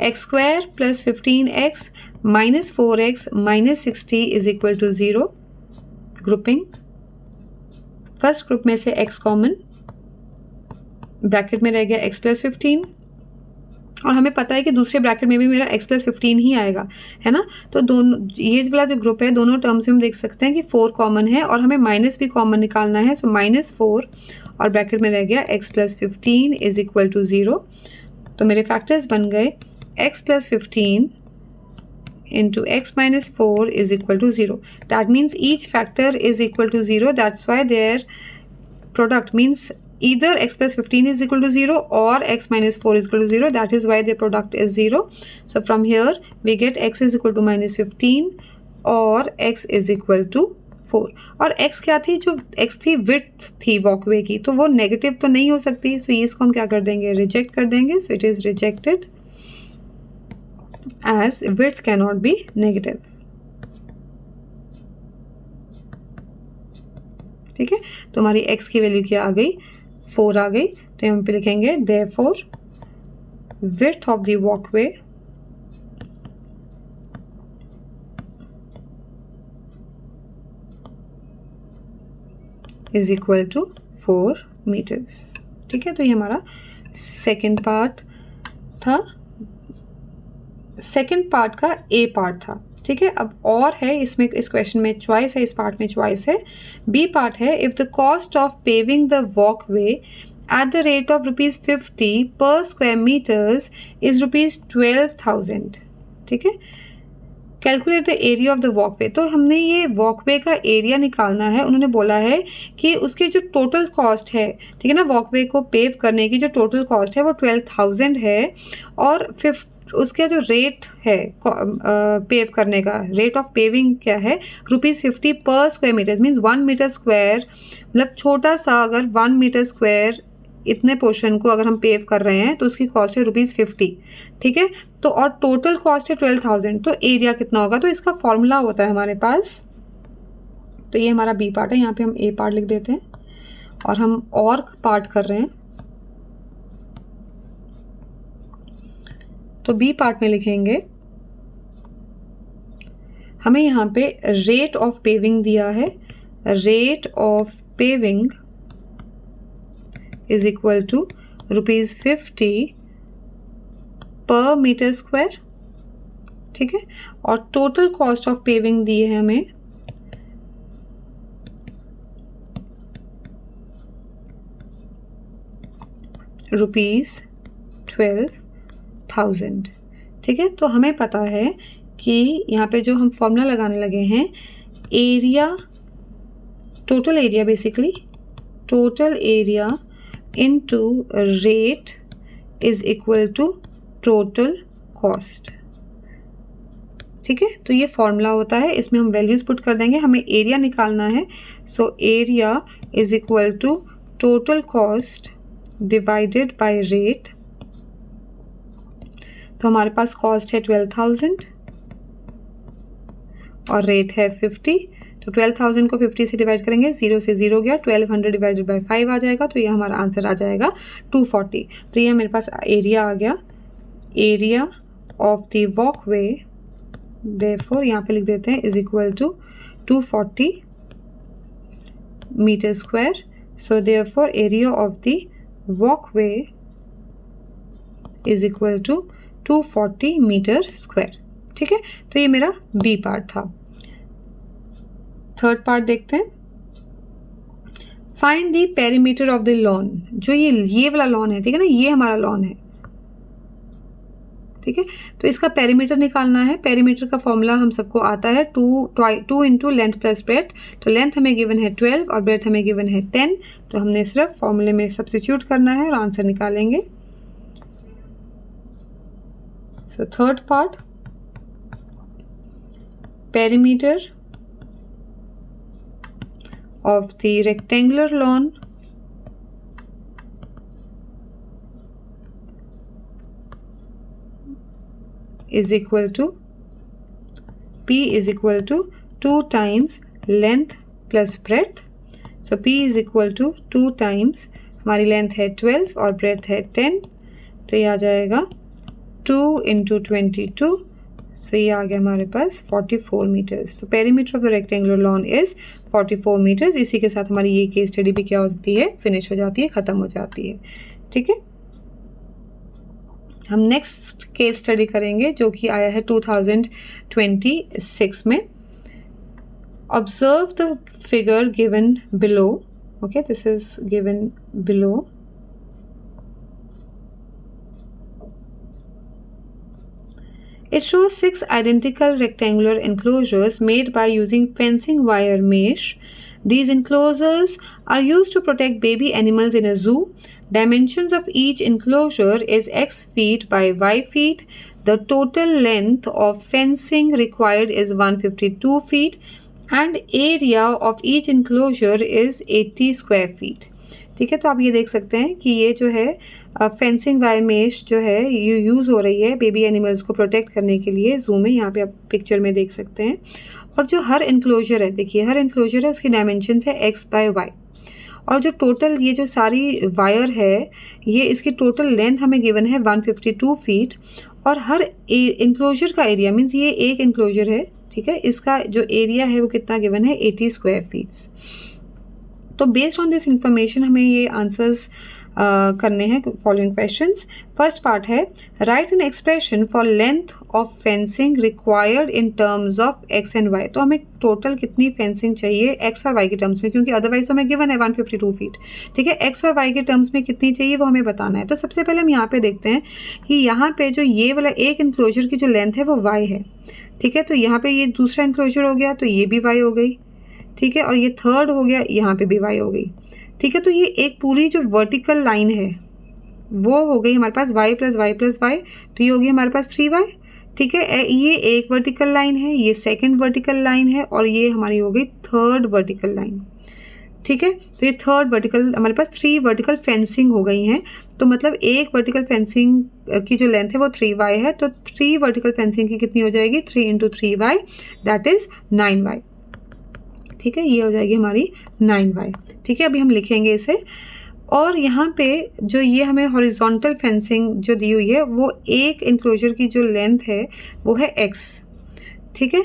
X square plus 15x minus 4x minus 60 is equal to 0. Grouping, first group में से x कॉमन, ब्रैकेट में रह गया x प्लस 15 और हमें पता है कि दूसरे ब्रैकेट में भी मेरा x प्लस 15 ही आएगा, है ना. तो दोनों ये वाला जो ग्रुप है दोनों टर्म्स में हम देख सकते हैं कि 4 कॉमन है और हमें माइनस भी कॉमन निकालना है. सो माइनस 4 और ब्रैकेट में रह गया x plus 15 is equal to 0. तो मेरे फैक्टर्स बन गए x plus 15 into x minus 4 is equal to 0. That means each factor is equal to 0. That's why their product means either x plus 15 is equal to 0 or x minus 4 is equal to 0. That is why their product is 0. So from here we get x is equal to minus 15 और x is equal to 4. और x क्या थी, जो x थी width थी वॉकवे की, तो वो नेगेटिव तो नहीं हो सकती. सो इसको हम क्या कर देंगे, रिजेक्ट कर देंगे. So it is rejected as width cannot be negative. ठीक है, तो हमारी x की वैल्यू क्या आ गई, 4 आ गई. तो यहाँ पे लिखेंगे therefore width of the walkway is equal to 4 meters. ठीक है, तो ये हमारा सेकेंड पार्ट था. सेकेंड पार्ट का ए पार्ट था. ठीक है, अब और है इसमें, इस क्वेश्चन में चॉइस है, इस पार्ट में चॉइस है. बी पार्ट है, if the cost of paving the walkway at the rate of ₹50 per square metres is ₹12,000. ठीक है, calculate the area of the walkway. तो हमने ये वॉकवे का एरिया निकालना है. उन्होंने बोला है कि उसकी जो टोटल कॉस्ट है, ठीक है ना, वॉकवे को पेव करने की जो टोटल कॉस्ट है वो 12,000 है और उसका जो रेट है पेव करने का, रेट ऑफ पेविंग क्या है, ₹50 per square metre. Means 1 metre square, मतलब छोटा सा अगर 1 मीटर स्क्वायर इतने पोर्शन को अगर हम पेव कर रहे हैं तो उसकी कॉस्ट है ₹50. ठीक है, तो और टोटल कॉस्ट है 12,000. तो एरिया कितना होगा, तो इसका फॉर्मूला होता है हमारे पास. तो ये हमारा बी पार्ट है, यहाँ पे हम ए पार्ट लिख देते हैं और हम और पार्ट कर रहे हैं. तो बी पार्ट में लिखेंगे, हमें यहाँ पे रेट ऑफ पेविंग दिया है. Rate of paving is equal to ₹50 per metre square. ठीक है, और टोटल कॉस्ट ऑफ पेविंग दी है हमें ₹12,000. ठीक है, तो हमें पता है कि यहाँ पे जो हम फॉर्मूला लगाने लगे हैं, area, total area, basically total area into rate is equal to total cost. ठीक है, तो ये फॉर्मूला होता है, इसमें हम वैल्यूज पुट कर देंगे. हमें एरिया निकालना है. So area is equal to total cost divided by rate. तो हमारे पास कॉस्ट है 12,000 और रेट है 50. तो 12,000 को 50 से डिवाइड करेंगे, 0 से 0 गया, 1200 डिवाइडेड बाय 5 आ जाएगा. तो ये हमारा आंसर आ जाएगा 240. तो ये मेरे पास एरिया आ गया. Area of the walkway, therefore यहाँ पे लिख देते हैं, is equal to 240 metre square. So therefore area of the walkway is equal to 240 metre square. ठीक है, तो ये मेरा बी पार्ट था. थर्ड पार्ट देखते हैं. Find the perimeter of the lawn. जो ये वाला लॉन है, ठीक है ना, ये हमारा लॉन है. ठीक है, तो इसका पेरीमीटर निकालना है. पेरीमीटर का फॉर्मूला हम सबको आता है, 2 इंटू लेंथ प्लस ब्रेथ. तो लेंथ हमें गिवन है 12 और ब्रेथ हमें गिवन है 10. तो हमने सिर्फ फॉर्मूले में सब्स्टिट्यूट करना है और आंसर निकालेंगे. So third part, perimeter of the rectangular lawn is equal to P is equal to 2 times length plus breadth. So P is equal to 2 times, हमारी लेंथ है 12 और ब्रेथ है 10. तो ये आ जाएगा 2 इंटू 22, सो ये आ गया हमारे पास 44 मीटर्स। तो perimeter of the rectangular lawn is 44 metres. इसी के साथ हमारी ये केस स्टडी भी क्या हो जाती है, फिनिश हो जाती है, ख़त्म हो जाती है। ठीक है, हम नेक्स्ट केस स्टडी करेंगे जो कि आया है 2026 में। Observe the figure given below. Okay, this is given below. It shows 6 identical rectangular enclosures made by using fencing wire mesh. These enclosures are used to protect baby animals in a zoo. Dimensions of each enclosure is x feet by y feet. The total length of fencing required is 152 feet and area of each enclosure is 80 square feet. ठीक है, तो आप ये देख सकते हैं कि ये जो है फेंसिंग वायर मेश जो है ये यूज़ हो रही है बेबी एनिमल्स को प्रोटेक्ट करने के लिए ज़ू में। यहाँ पे आप पिक्चर में देख सकते हैं। और जो हर इंक्लोजर है, देखिए हर इंक्लोजर है उसकी डायमेंशंस है x बाय y। और जो टोटल ये जो सारी वायर है ये इसकी टोटल लेंथ हमें गिवन है 152 फीट। और हर इंक्लोजर का एरिया मीन्स ये एक इंक्लोजर है, ठीक है, इसका जो एरिया है वो कितना गिवन है 80 स्क्वायर फीट्स। तो बेस्ड ऑन दिस इंफॉर्मेशन हमें ये आंसर्स करने हैं फॉलोइंग क्वेश्चंस। फर्स्ट पार्ट है write an expression for length of fencing required in terms of x and y. तो हमें टोटल कितनी फेंसिंग चाहिए एक्स और वाई के टर्म्स में, क्योंकि अदरवाइज तो हमें गिवन है 152 फीट। ठीक है, एक्स और वाई के टर्म्स में कितनी चाहिए वो हमें बताना है। तो सबसे पहले हम यहाँ पे देखते हैं कि यहाँ पे जो ये वाला एक इंक्लोजर की जो लेंथ है वो वाई है। ठीक है, तो यहाँ पे ये दूसरा इंक्लोजर हो गया तो ये भी वाई हो गई। ठीक है, और ये थर्ड हो गया, यहाँ पे भी वाई हो गई। ठीक है, तो ये एक पूरी जो वर्टिकल लाइन है वो हो गई हमारे पास y plus y plus y, तो ये हो गई हमारे पास 3y। ठीक है, ये एक वर्टिकल लाइन है, ये सेकंड वर्टिकल लाइन है और ये हमारी हो गई थर्ड वर्टिकल लाइन। ठीक है, तो ये थर्ड वर्टिकल हमारे पास 3 वर्टिकल फेंसिंग हो गई हैं। तो मतलब एक वर्टिकल फेंसिंग की जो लेंथ है वो 3y है, तो 3 वर्टिकल फेंसिंग की कितनी हो जाएगी 3 into 3y that is 9y। ठीक है, ये हो जाएगी हमारी 9y। ठीक है, अभी हम लिखेंगे इसे। और यहाँ पे जो ये हमें हॉरिजॉन्टल फेंसिंग जो दी हुई है वो एक इंक्लोजर की जो लेंथ है वो है x। ठीक है,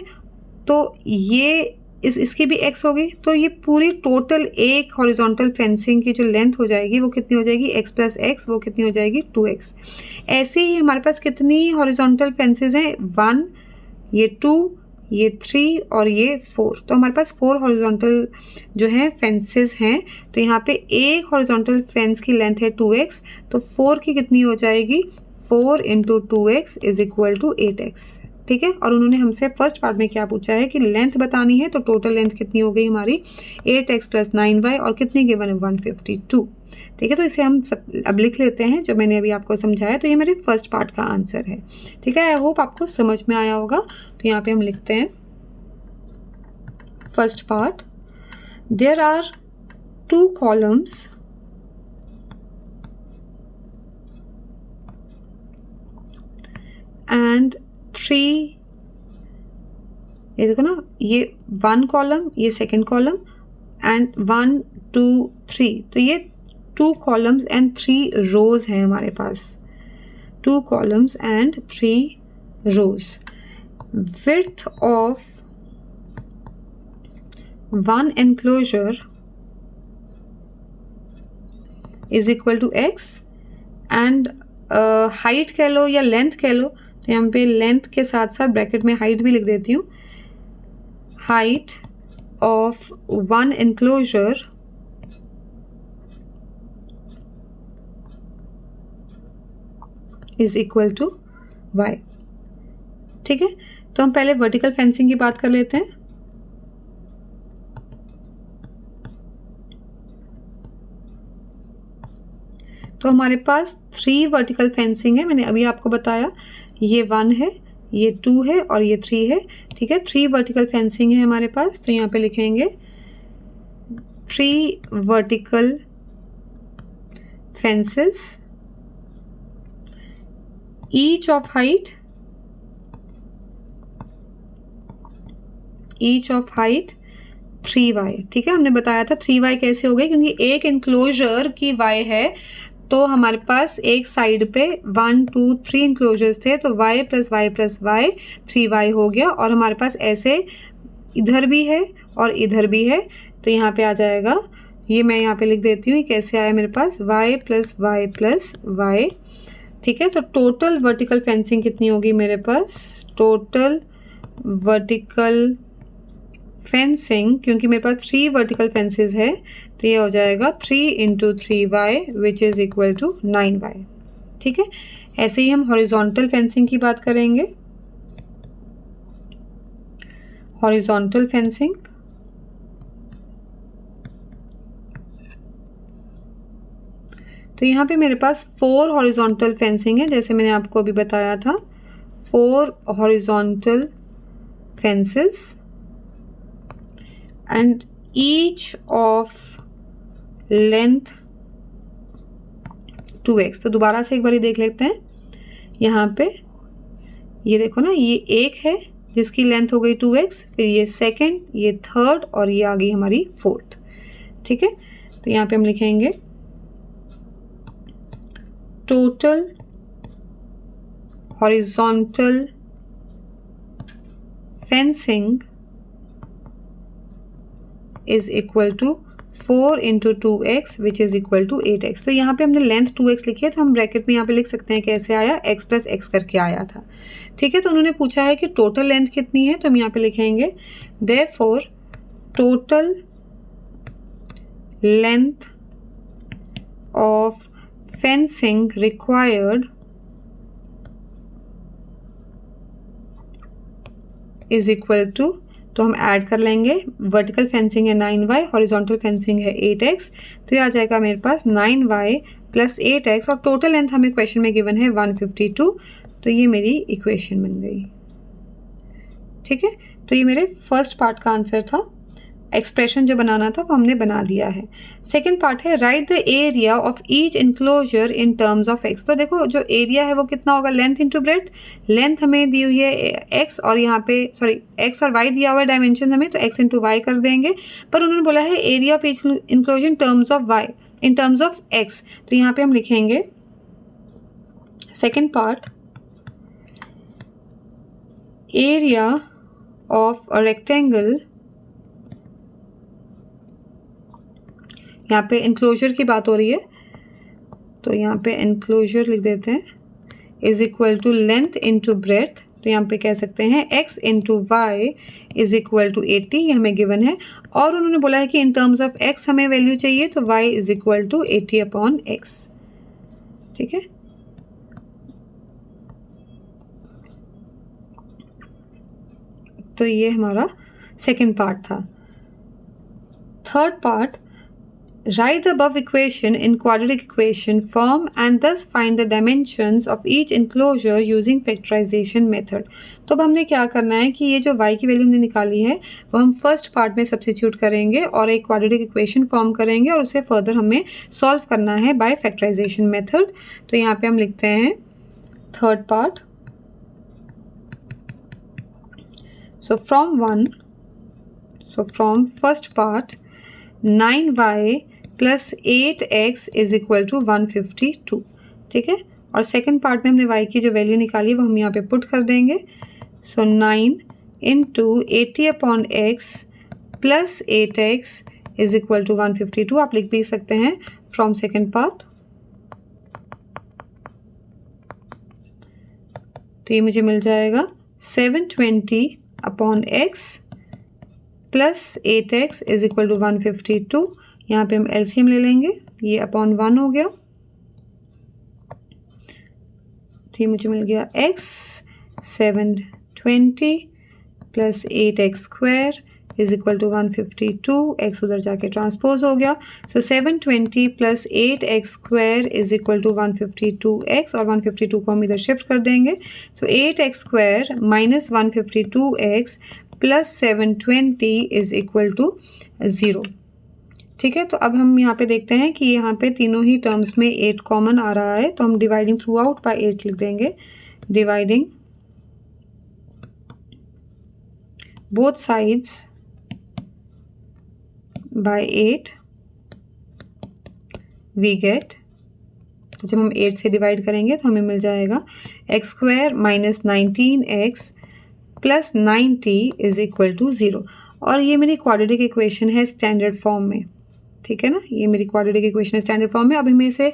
तो ये इसकी भी x होगी, तो ये पूरी टोटल एक हॉरिजॉन्टल फेंसिंग की जो लेंथ हो जाएगी वो कितनी हो जाएगी x प्लस x, वो कितनी हो जाएगी 2x। ऐसे ही हमारे पास कितनी हॉरिजॉन्टल फेंसेस हैं 1, ये 2, ये 3 और ये 4। तो हमारे पास 4 हॉरिजॉन्टल जो है फेंसेस हैं। तो यहाँ पे एक हॉरिजॉन्टल फेंस की लेंथ है 2x, तो 4 की कितनी हो जाएगी 4 into 2x is equal to 8x। ठीक है, और उन्होंने हमसे फर्स्ट पार्ट में क्या पूछा है कि लेंथ बतानी है, तो टोटल लेंथ कितनी हो गई हमारी 8x प्लस 9y और कितनी गिवन है 152। ठीक है, तो इसे हम अब लिख लेते हैं जो मैंने अभी आपको समझाया। तो ये मेरे फर्स्ट पार्ट का आंसर है। ठीक है, आई होप आपको समझ में आया होगा। तो यहाँ पे हम लिखते हैं first part, there are 2 columns and 3, ये देखो ना, ये 1 कॉलम, ये सेकेंड कॉलम एंड 1 2 3, तो ये 2 कॉलम्स एंड 3 रोज हैं हमारे पास। 2 columns and 3 rows. Width of 1 enclosure is equal to x and height कह लो या लेंथ कह लो, तो यहाँ पे लेंथ के साथ साथ ब्रैकेट में हाइट भी लिख देती हूँ। Height of 1 enclosure is equal to y। ठीक है, तो हम पहले वर्टिकल फेंसिंग की बात कर लेते हैं। तो हमारे पास 3 वर्टिकल फेंसिंग है, मैंने अभी आपको बताया। ये 1 है, ये 2 है और ये 3 है। ठीक है, 3 वर्टिकल फेंसिंग है हमारे पास। तो यहाँ पे लिखेंगे 3 vertical fences each of height 3y। ठीक है, हमने बताया था 3y कैसे हो गई, क्योंकि एक इंक्लोजर की y है तो हमारे पास एक साइड पे 1 2 3 इंक्लोजर्स थे, तो y plus y plus y 3y हो गया, और हमारे पास ऐसे इधर भी है और इधर भी है, तो यहाँ पे आ जाएगा, ये मैं यहाँ पे लिख देती हूँ कैसे आया मेरे पास, y plus y plus y. ठीक है, तो टोटल वर्टिकल फेंसिंग कितनी होगी मेरे पास, टोटल वर्टिकल फेंसिंग, क्योंकि मेरे पास 3 वर्टिकल फेंसेस है, तो ये हो जाएगा 3 into 3y which is equal to 9y। ठीक है, ऐसे ही हम हॉरिजॉन्टल फेंसिंग की बात करेंगे। हॉरिजॉन्टल फेंसिंग, तो यहाँ पे मेरे पास 4 हॉरिजॉन्टल फेंसिंग है, जैसे मैंने आपको अभी बताया था, 4 horizontal fences and each of length 2x। तो दोबारा से एक बार देख लेते हैं, यहाँ पे ये देखो ना, ये एक है जिसकी लेंथ हो गई 2x, फिर ये सेकंड, ये थर्ड, और ये आ गई हमारी फोर्थ। ठीक है, तो यहाँ पे हम लिखेंगे total horizontal fencing is equal to 4 into 2x which is equal to 8x। तो यहाँ पे हमने लेंथ 2x लिखी है, तो हम ब्रैकेट में यहाँ पे लिख सकते हैं कैसे आया, x प्लस एक्स करके आया था। ठीक है, तो उन्होंने पूछा है कि टोटल लेंथ कितनी है, तो हम यहाँ पे लिखेंगे therefore total length of fencing required is equal to, तो हम ऐड कर लेंगे, वर्टिकल फेंसिंग है 9y, हॉरिजॉन्टल फेंसिंग है 8x, तो ये आ जाएगा मेरे पास 9y प्लस 8x, और टोटल लेंथ हमें क्वेश्चन में गिवन है 152, तो ये मेरी इक्वेशन बन गई। ठीक है, तो ये मेरे फर्स्ट पार्ट का आंसर था, एक्सप्रेशन जो बनाना था वो हमने बना दिया है। सेकेंड पार्ट है right the area of each enclosure in terms of x. तो देखो जो एरिया है वो कितना होगा, लेंथ इंटू ब्रेड्थ। लेंथ हमें दी हुई है एक्स, और यहाँ पे सॉरी एक्स और वाई दिया हुआ है डायमेंशन हमें, तो एक्स इंटू वाई कर देंगे, पर उन्होंने बोला है area of each enclosure in terms of y, in terms of x, तो यहाँ पे हम लिखेंगे second part, area of a rectangle, यहाँ पे एनक्लोजर की बात हो रही है, तो यहाँ पे एनक्लोजर लिख देते हैं, is equal to length into breadth, तो यहाँ पे कह सकते हैं x into y is equal to 80, ये हमें गिवन है, और उन्होंने बोला है कि इन टर्म्स ऑफ x हमें वैल्यू चाहिए, तो y is equal to 80 upon x। ठीक है, तो ये हमारा सेकेंड पार्ट था। Third part, write the above equation in quadratic equation form and thus find the dimensions of each enclosure using factorization method। तो अब हमने क्या करना है कि ये जो y की वैल्यू हमने निकाली है वो हम फर्स्ट पार्ट में सब्स्टिट्यूट करेंगे और एक क्वाड्रेटिक इक्वेशन फॉर्म करेंगे, और उसे फर्दर हमें सॉल्व करना है बाय फैक्टराइजेशन मेथड। तो यहाँ पे हम लिखते हैं third part, so from first part 9y plus 8x is equal to 152। ठीक है, और सेकेंड पार्ट में हमने y की जो वैल्यू निकाली वो हम यहाँ पे पुट कर देंगे, so 9 into 80 upon x plus 8x is equal to 152। आप लिख भी सकते हैं फ्रॉम सेकेंड पार्ट, तो ये मुझे मिल जाएगा 720 upon x plus 8x is equal to 152। यहाँ पे हम एलसीएम ले लेंगे, ये अपॉन 1 हो गया, तो ये मुझे मिल गया x 720 plus 8x square is equal to 152, x उधर जाके ट्रांसपोज हो गया, so 720 plus 8x square is equal to 152x, और 152 को हम इधर शिफ्ट कर देंगे, so 8x square minus 152x plus 720 is equal to 0। ठीक है, तो अब हम यहाँ पे देखते हैं कि यहाँ पे तीनों ही टर्म्स में 8 कॉमन आ रहा है, तो हम डिवाइडिंग थ्रू आउट बाय 8 लिख देंगे, dividing both sides by 8 we get तो जब हम 8 से डिवाइड करेंगे तो हमें मिल जाएगा x square minus 19x plus 90 is equal to 0। और ये मेरी क्वाड्रेटिक इक्वेशन है स्टैंडर्ड फॉर्म में, ठीक है ना, ये मेरी क्वाड्रेटिक इक्वेशन है स्टैंडर्ड फॉर्म में। अब हमें इसे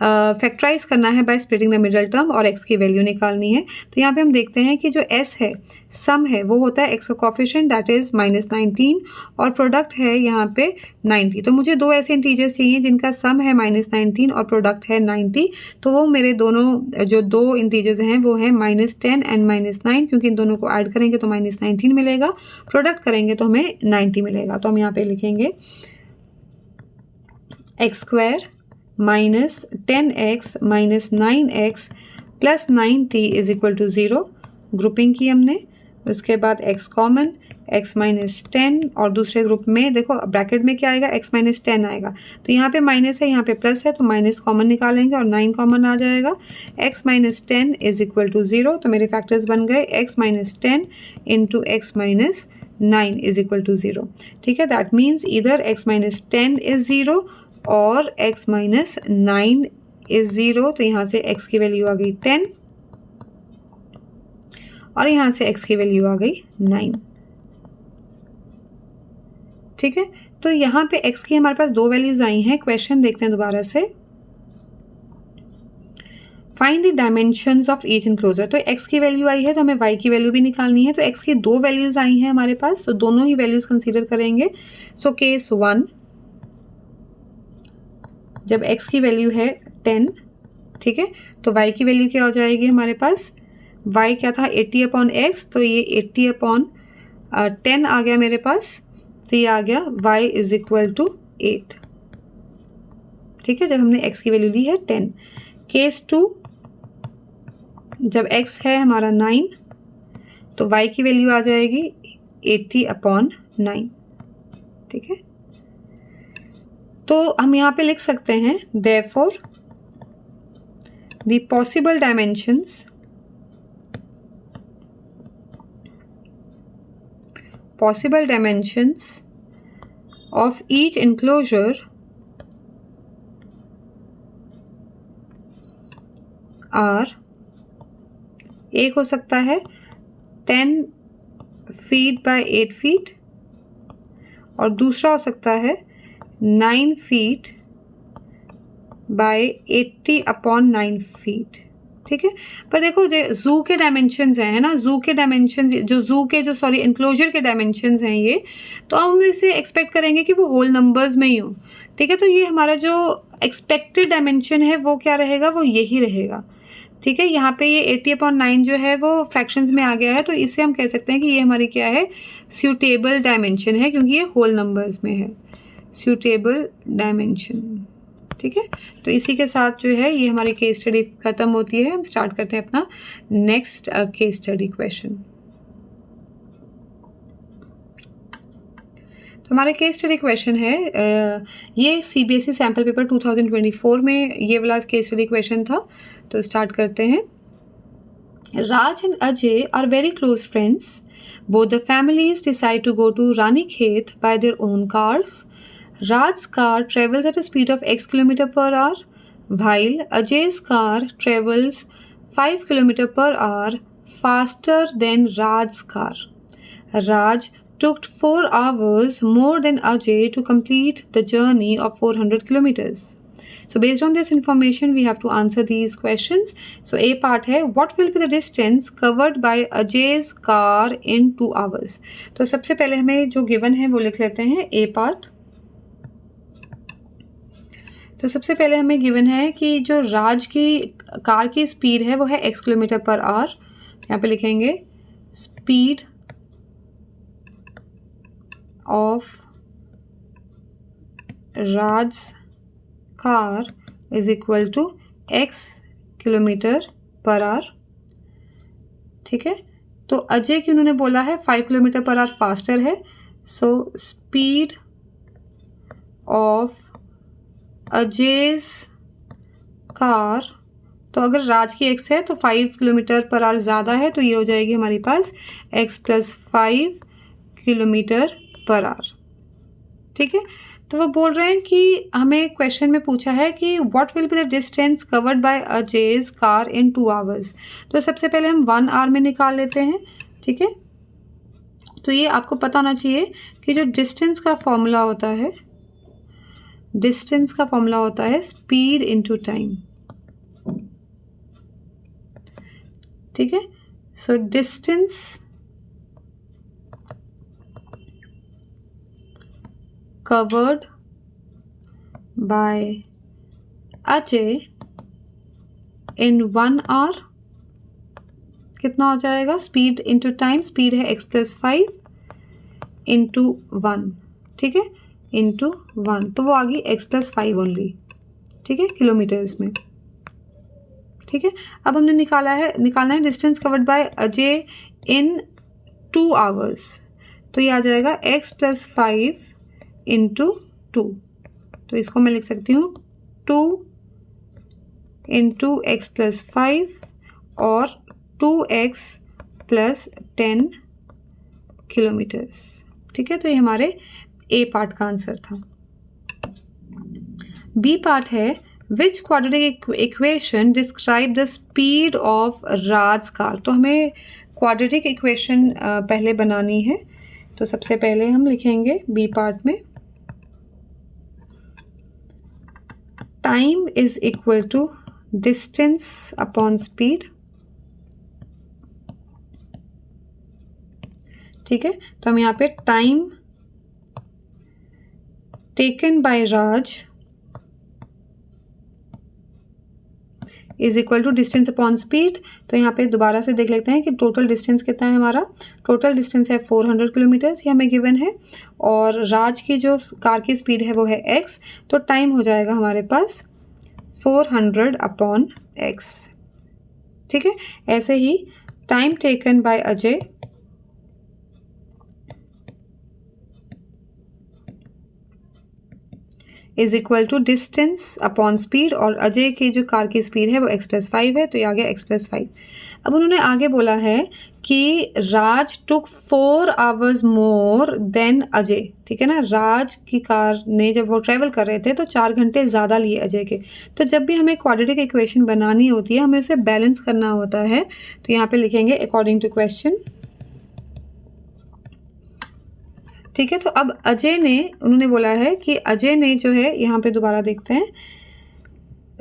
फैक्टराइज करना है by splitting the middle term और x की वैल्यू निकालनी है। तो यहाँ पे हम देखते हैं कि जो s है सम है वो होता है x का कोफिशिएंट दैट इज -19 और प्रोडक्ट है यहाँ पे 90। तो मुझे दो ऐसे इंटीजर्स चाहिए जिनका सम है -19 और प्रोडक्ट है 90। तो वो मेरे दोनों जो दो इंटीजर्स हैं वो है -10 एंड -9, क्योंकि इन दोनों को ऐड करेंगे तो -19 मिलेगा, प्रोडक्ट करेंगे तो हमें 90 मिलेगा। तो हम यहाँ पे लिखेंगे x square minus 10x minus 9x plus 90 is equal to 0। Grouping की हमने, उसके बाद x कॉमन, x माइनस 10 और दूसरे ग्रुप में देखो ब्रैकेट में क्या आएगा, x माइनस 10 आएगा। तो यहाँ पे माइनस है, यहाँ पे प्लस है, तो माइनस कॉमन निकालेंगे और 9 कॉमन आ जाएगा। x minus 10 is equal to 0। तो मेरे फैक्टर्स बन गए x minus 10 into x minus 9 is equal to 0। ठीक है, दैट मीन्स इधर x माइनस 10 इज 0 और x माइनस 9 इज 0। तो यहाँ से x की वैल्यू आ गई 10 और यहाँ से x की वैल्यू आ गई 9। ठीक है, तो यहाँ पे x की हमारे पास दो वैल्यूज आई हैं। क्वेश्चन देखते हैं दोबारा से। Find the dimensions of each enclosure. तो x की वैल्यू आई है तो हमें y की वैल्यू भी निकालनी है। तो x की दो वैल्यूज आई हैं हमारे पास, तो दोनों ही वैल्यूज कंसीडर करेंगे। सो केस 1, जब x की वैल्यू है 10, ठीक है, तो y की वैल्यू क्या हो जाएगी हमारे पास, y क्या था 80/x, तो ये 80/10 आ गया मेरे पास। तो ये आ गया y इज इक्वल टू 8। ठीक है, जब हमने x की वैल्यू ली है 10। केस 2, जब x है हमारा 9, तो y की वैल्यू आ जाएगी 80/9। ठीक है, तो हम यहाँ पे लिख सकते हैं therefore the possible dimensions of each enclosure are, एक हो सकता है 10 feet by 8 feet और दूसरा हो सकता है 9 feet by 80/9 feet। ठीक है, पर देखो जू के डायमेंशंस हैं, है ना, जू के डायमेंशंस जो सॉरी इनक्लोजर के डायमेंशंस हैं ये, तो हम इसे एक्सपेक्ट करेंगे कि वो होल नंबर्स में ही हो। ठीक है, तो ये हमारा जो एक्सपेक्टेड डायमेंशन है वो क्या रहेगा, वो यही रहेगा। ठीक है, यहाँ पे ये 80/9 जो है वो फ्रैक्शंस में आ गया है, तो इससे हम कह सकते हैं कि ये हमारी क्या है, सूटेबल डायमेंशन है, क्योंकि ये होल नंबर्स में है, सूटेबल डायमेंशन। ठीक है, तो इसी के साथ जो है ये हमारी केस स्टडी खत्म होती है। हम स्टार्ट करते हैं अपना नेक्स्ट केस स्टडी क्वेश्चन। तो हमारे केस स्टडी क्वेश्चन है, ये CBSE सैम्पल पेपर 2024 में ये वाला केस स्टडी क्वेश्चन था। तो स्टार्ट करते हैं। Raj and Ajay are very close friends. Both the families decide to go to Ranikhet by their own cars. Raj's car travels at a speed of x km per hour, while Ajay's car travels 5 km per hour faster than Raj's car. Raj took 4 hours more than Ajay to complete the journey of 400 kilometers. So based on this information, we have to answer these questions. So A part है, what will be the distance covered by Ajay's car in 2 hours? तो सबसे पहले हमें जो given है वो लिख लेते हैं A part। तो सबसे पहले हमें गिवन है कि जो राज की कार की स्पीड है वो है x किलोमीटर पर आवर। यहाँ पे लिखेंगे speed of Raj car is equal to x kilometre per hour. ठीक है, तो अजय की उन्होंने बोला है 5 किलोमीटर पर आवर फास्टर है। सो स्पीड ऑफ अजय's कार, तो अगर राज की x है तो 5 किलोमीटर पर आवर ज़्यादा है, तो ये हो जाएगी हमारे पास x + 5 किलोमीटर पर आवर। ठीक है, तो वो बोल रहे हैं कि हमें क्वेश्चन में पूछा है कि what will be the distance covered by Ajay's car in 2 hours. तो सबसे पहले हम 1 आवर में निकाल लेते हैं, ठीक है। तो ये आपको पता होना चाहिए कि जो डिस्टेंस का फॉर्मूला होता है, डिस्टेंस का फॉर्मूला होता है स्पीड इनटू टाइम, ठीक है। So distance covered by Ajay in 1 hour कितना हो जाएगा, स्पीड इनटू टाइम, स्पीड है x+5 इंटू 1, ठीक है, इंटू 1, तो वो आ गई x+5 ओनली, ठीक है, किलोमीटर्स में, ठीक है। अब हमने निकालना है distance covered by Ajay in 2 hours, तो ये आ जाएगा x+5 इंटू 2, तो इसको मैं लिख सकती हूँ 2 इंटू x+5 और 2x + 10 किलोमीटर्स, ठीक है। तो ये हमारे ए पार्ट का आंसर था। बी पार्ट है which quadratic equation describe the speed of Raj car. तो हमें क्वाड्रेटिक इक्वेशन पहले बनानी है, तो सबसे पहले हम लिखेंगे बी पार्ट में time is equal to distance upon speed, ठीक है। तो हम यहाँ पे time taken by Raj is equal to distance upon speed. तो यहाँ पे दोबारा से देख लेते हैं कि टोटल डिस्टेंस कितना है हमारा। टोटल डिस्टेंस है 400 किलोमीटर्स, ये हमें गिवन है, और राज की जो कार की स्पीड है वो है x, तो टाइम हो जाएगा हमारे पास 400 अपॉन x, ठीक है। ऐसे ही time taken by Ajay is equal to distance upon speed, और अजय की जो कार की स्पीड है वो x+5 है, तो ये आ गया x+5। अब उन्होंने आगे बोला है कि राज टुक 4 आवर्स मोर देन अजय, ठीक है ना। राज की कार ने जब वो ट्रैवल कर रहे थे तो 4 घंटे ज़्यादा लिए अजय के। तो जब भी हमें क्वाड्रेटिक इक्वेशन बनानी होती है हमें उसे बैलेंस करना होता है, तो यहाँ पे लिखेंगे अकॉर्डिंग टू क्वेश्चन, ठीक है। तो अब अजय ने, उन्होंने बोला है कि अजय ने जो है, यहाँ पे दोबारा देखते हैं,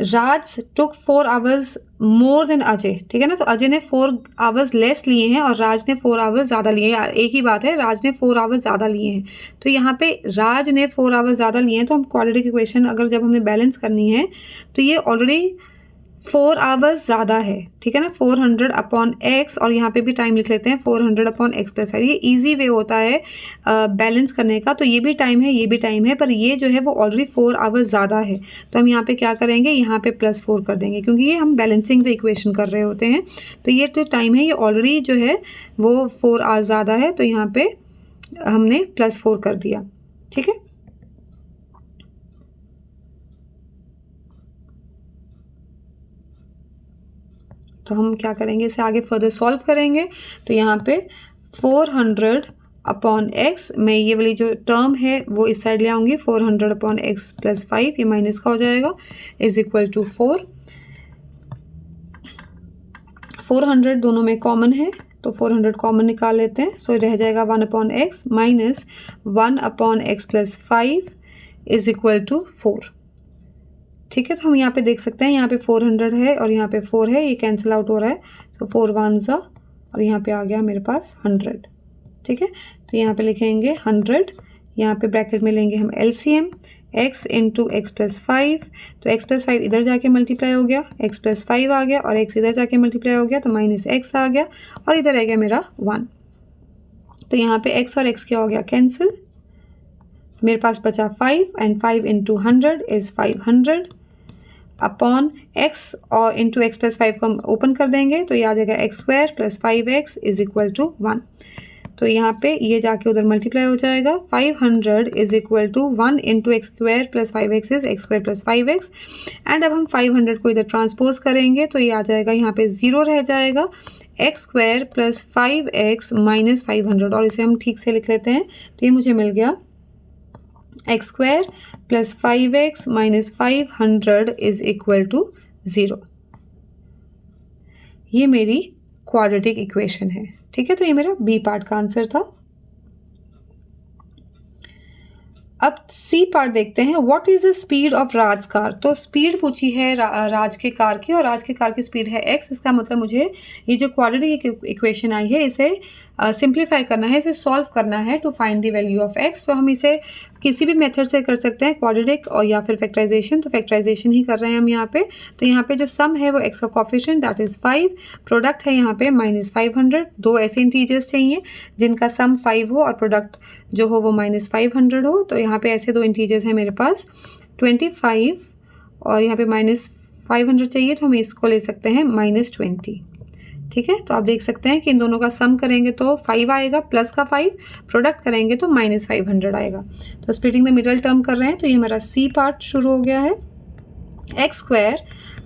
राज टुक 4 आवर्स मोर देन अजय, ठीक है ना। तो अजय ने 4 आवर्स लेस लिए हैं और राज ने 4 आवर्स ज़्यादा लिए हैं, एक ही बात है, राज ने 4 आवर्स ज़्यादा लिए हैं। तो यहाँ पे राज ने 4 आवर्स ज़्यादा लिए हैं, तो हम क्वाड्रेटिक इक्वेशन अगर जब हमने बैलेंस करनी है तो ये ऑलरेडी 4 आवर्स ज़्यादा है, ठीक है ना, 400 अपॉन x, और यहाँ पे भी टाइम लिख लेते हैं 400 अपॉन x+5। ये इजी वे होता है बैलेंस करने का। तो ये भी टाइम है, ये भी टाइम है, पर ये जो है वो ऑलरेडी 4 आवर्स ज़्यादा है, तो हम यहाँ पे क्या करेंगे, यहाँ पे +4 कर देंगे, क्योंकि ये हम बैलेंसिंग द इक्वेशन कर रहे होते हैं। तो ये जो टाइम है ये ऑलरेडी जो है वो 4 आवर्स ज़्यादा है, तो यहाँ पे हमने +4 कर दिया, ठीक है। तो हम क्या करेंगे, इसे आगे फर्दर सॉल्व करेंगे। तो यहाँ पे 400 अपॉन x, मैं ये वाली जो टर्म है वो इस साइड ले आऊँगी, 400 अपॉन x+5, ये माइनस का हो जाएगा, इज इक्वल टू 4। 400 दोनों में कॉमन है, तो 400 कॉमन निकाल लेते हैं, सो रह जाएगा 1 upon x minus 1 upon x+5 is equal to 4, ठीक है। तो हम यहाँ पे देख सकते हैं, यहाँ पे 400 है और यहाँ पे 4 है, ये कैंसिल आउट हो रहा है, सो 4 1 और यहाँ पे आ गया मेरे पास 100, ठीक है। तो यहाँ पे लिखेंगे 100, यहाँ पे ब्रैकेट में लेंगे हम LCM, x इंटू x+5, तो x+5 इधर जाके मल्टीप्लाई हो गया, x+5 आ गया, और x इधर जाके मल्टीप्लाई हो गया, तो -x आ गया, और इधर आ गया मेरा 1। तो यहाँ पे x और x क्या हो गया, कैंसिल, मेरे पास बचा 5, and 5 into 100 is 500 upon x, और इंटू x+5 को हम ओपन कर देंगे, तो ये आ जाएगा x² + 5x is equal to 1। तो यहाँ पे ये जाके उधर मल्टीप्लाई हो जाएगा, 500 is equal to 1 into x² + 5x is x² + 5x, and अब हम 500 को इधर ट्रांसपोज करेंगे, तो ये आ जाएगा, यहाँ पे 0 रह जाएगा, x² + 5x - 500, और इसे हम ठीक से लिख लेते हैं, तो ये मुझे मिल गया x square plus 5x minus 500 is equal to 0। ये मेरी क्वाड्रेटिक इक्वेशन है, ठीक है। तो ये मेरा बी पार्ट का आंसर था। अब सी पार्ट देखते हैं। What is the speed of Raj car. तो स्पीड पूछी है राज के कार की, और राज के कार की स्पीड है x। इसका मतलब मुझे ये जो क्वाड्रेटिक इक्वेशन आई है इसे सिंप्लीफाई करना है, इसे सॉल्व करना है to find the value of x। तो हम इसे किसी भी मेथड से कर सकते हैं, क्वाड्रेटिक और या फिर फैक्टराइजेशन। तो फैक्टराइजेशन ही कर रहे हैं हम यहाँ पे। तो यहाँ पे जो सम है वो x का कोफिशिएंट दैट इज 5, प्रोडक्ट है यहाँ पे माइनस 500। दो ऐसे इंटीजर्स चाहिए जिनका सम 5 हो और प्रोडक्ट जो हो वो माइनस 500 हो। तो यहाँ पे ऐसे दो इंटीजर्स हैं मेरे पास 25 और यहाँ पे माइनस 500 चाहिए, तो हम इसको ले सकते हैं माइनस 20, ठीक है। तो आप देख सकते हैं कि इन दोनों का सम करेंगे तो 5 आएगा प्लस का 5, प्रोडक्ट करेंगे तो माइनस 500 आएगा। तो स्प्लिटिंग द मिडल टर्म कर रहे हैं। तो ये हमारा सी पार्ट शुरू हो गया है। X square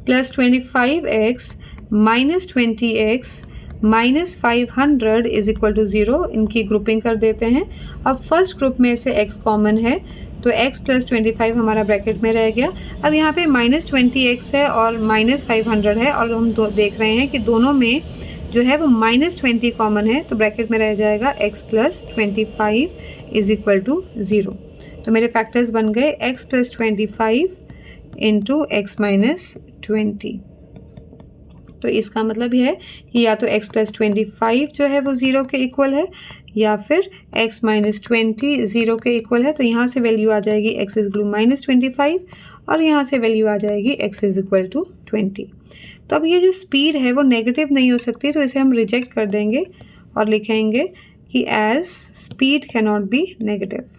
plus 25x minus 20x minus 500 is equal to 0। इनकी ग्रुपिंग कर देते हैं। अब फर्स्ट ग्रुप में से x कॉमन है तो x प्लस 25 हमारा ब्रैकेट में रह गया। अब यहाँ पे माइनस 20x है और माइनस 500 है, और हम देख रहे हैं कि दोनों में जो है वो माइनस 20 कॉमन है, तो ब्रैकेट में रह जाएगा x plus 25 is equal to 0। तो मेरे फैक्टर्स बन गए x plus 25 into x minus 20। तो इसका मतलब यह है कि या तो x प्लस 25 जो है वो 0 के इक्वल है, या फिर x माइनस 20 0 के इक्वल है। तो यहाँ से वैल्यू आ जाएगी x is equal to minus 25, और यहाँ से वैल्यू आ जाएगी x इज इक्वल टू 20। तो अब ये जो स्पीड है वो नेगेटिव नहीं हो सकती, तो इसे हम रिजेक्ट कर देंगे और लिखेंगे कि as speed can not be negative.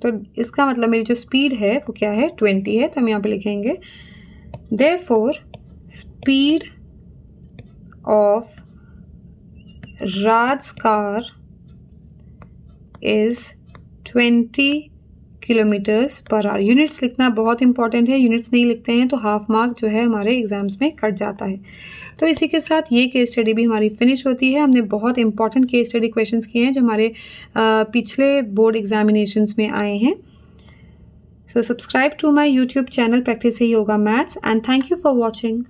तो इसका मतलब मेरी जो स्पीड है वो क्या है, 20 है। तो हम यहाँ पे लिखेंगे therefore speed of Raj car is 20 kilometres per hour. Units लिखना बहुत इंपॉर्टेंट है, यूनिट्स नहीं लिखते हैं तो हाफ मार्क जो है हमारे एग्जाम्स में कट जाता है। तो इसी के साथ ये केस स्टडी भी हमारी फिनिश होती है। हमने बहुत इंपॉर्टेंट केस स्टडी क्वेश्चंस किए हैं जो हमारे पिछले बोर्ड एग्जामिनेशंस में आए हैं। So subscribe to my YouTube channel practice से ही होगा maths, and thank you for watching.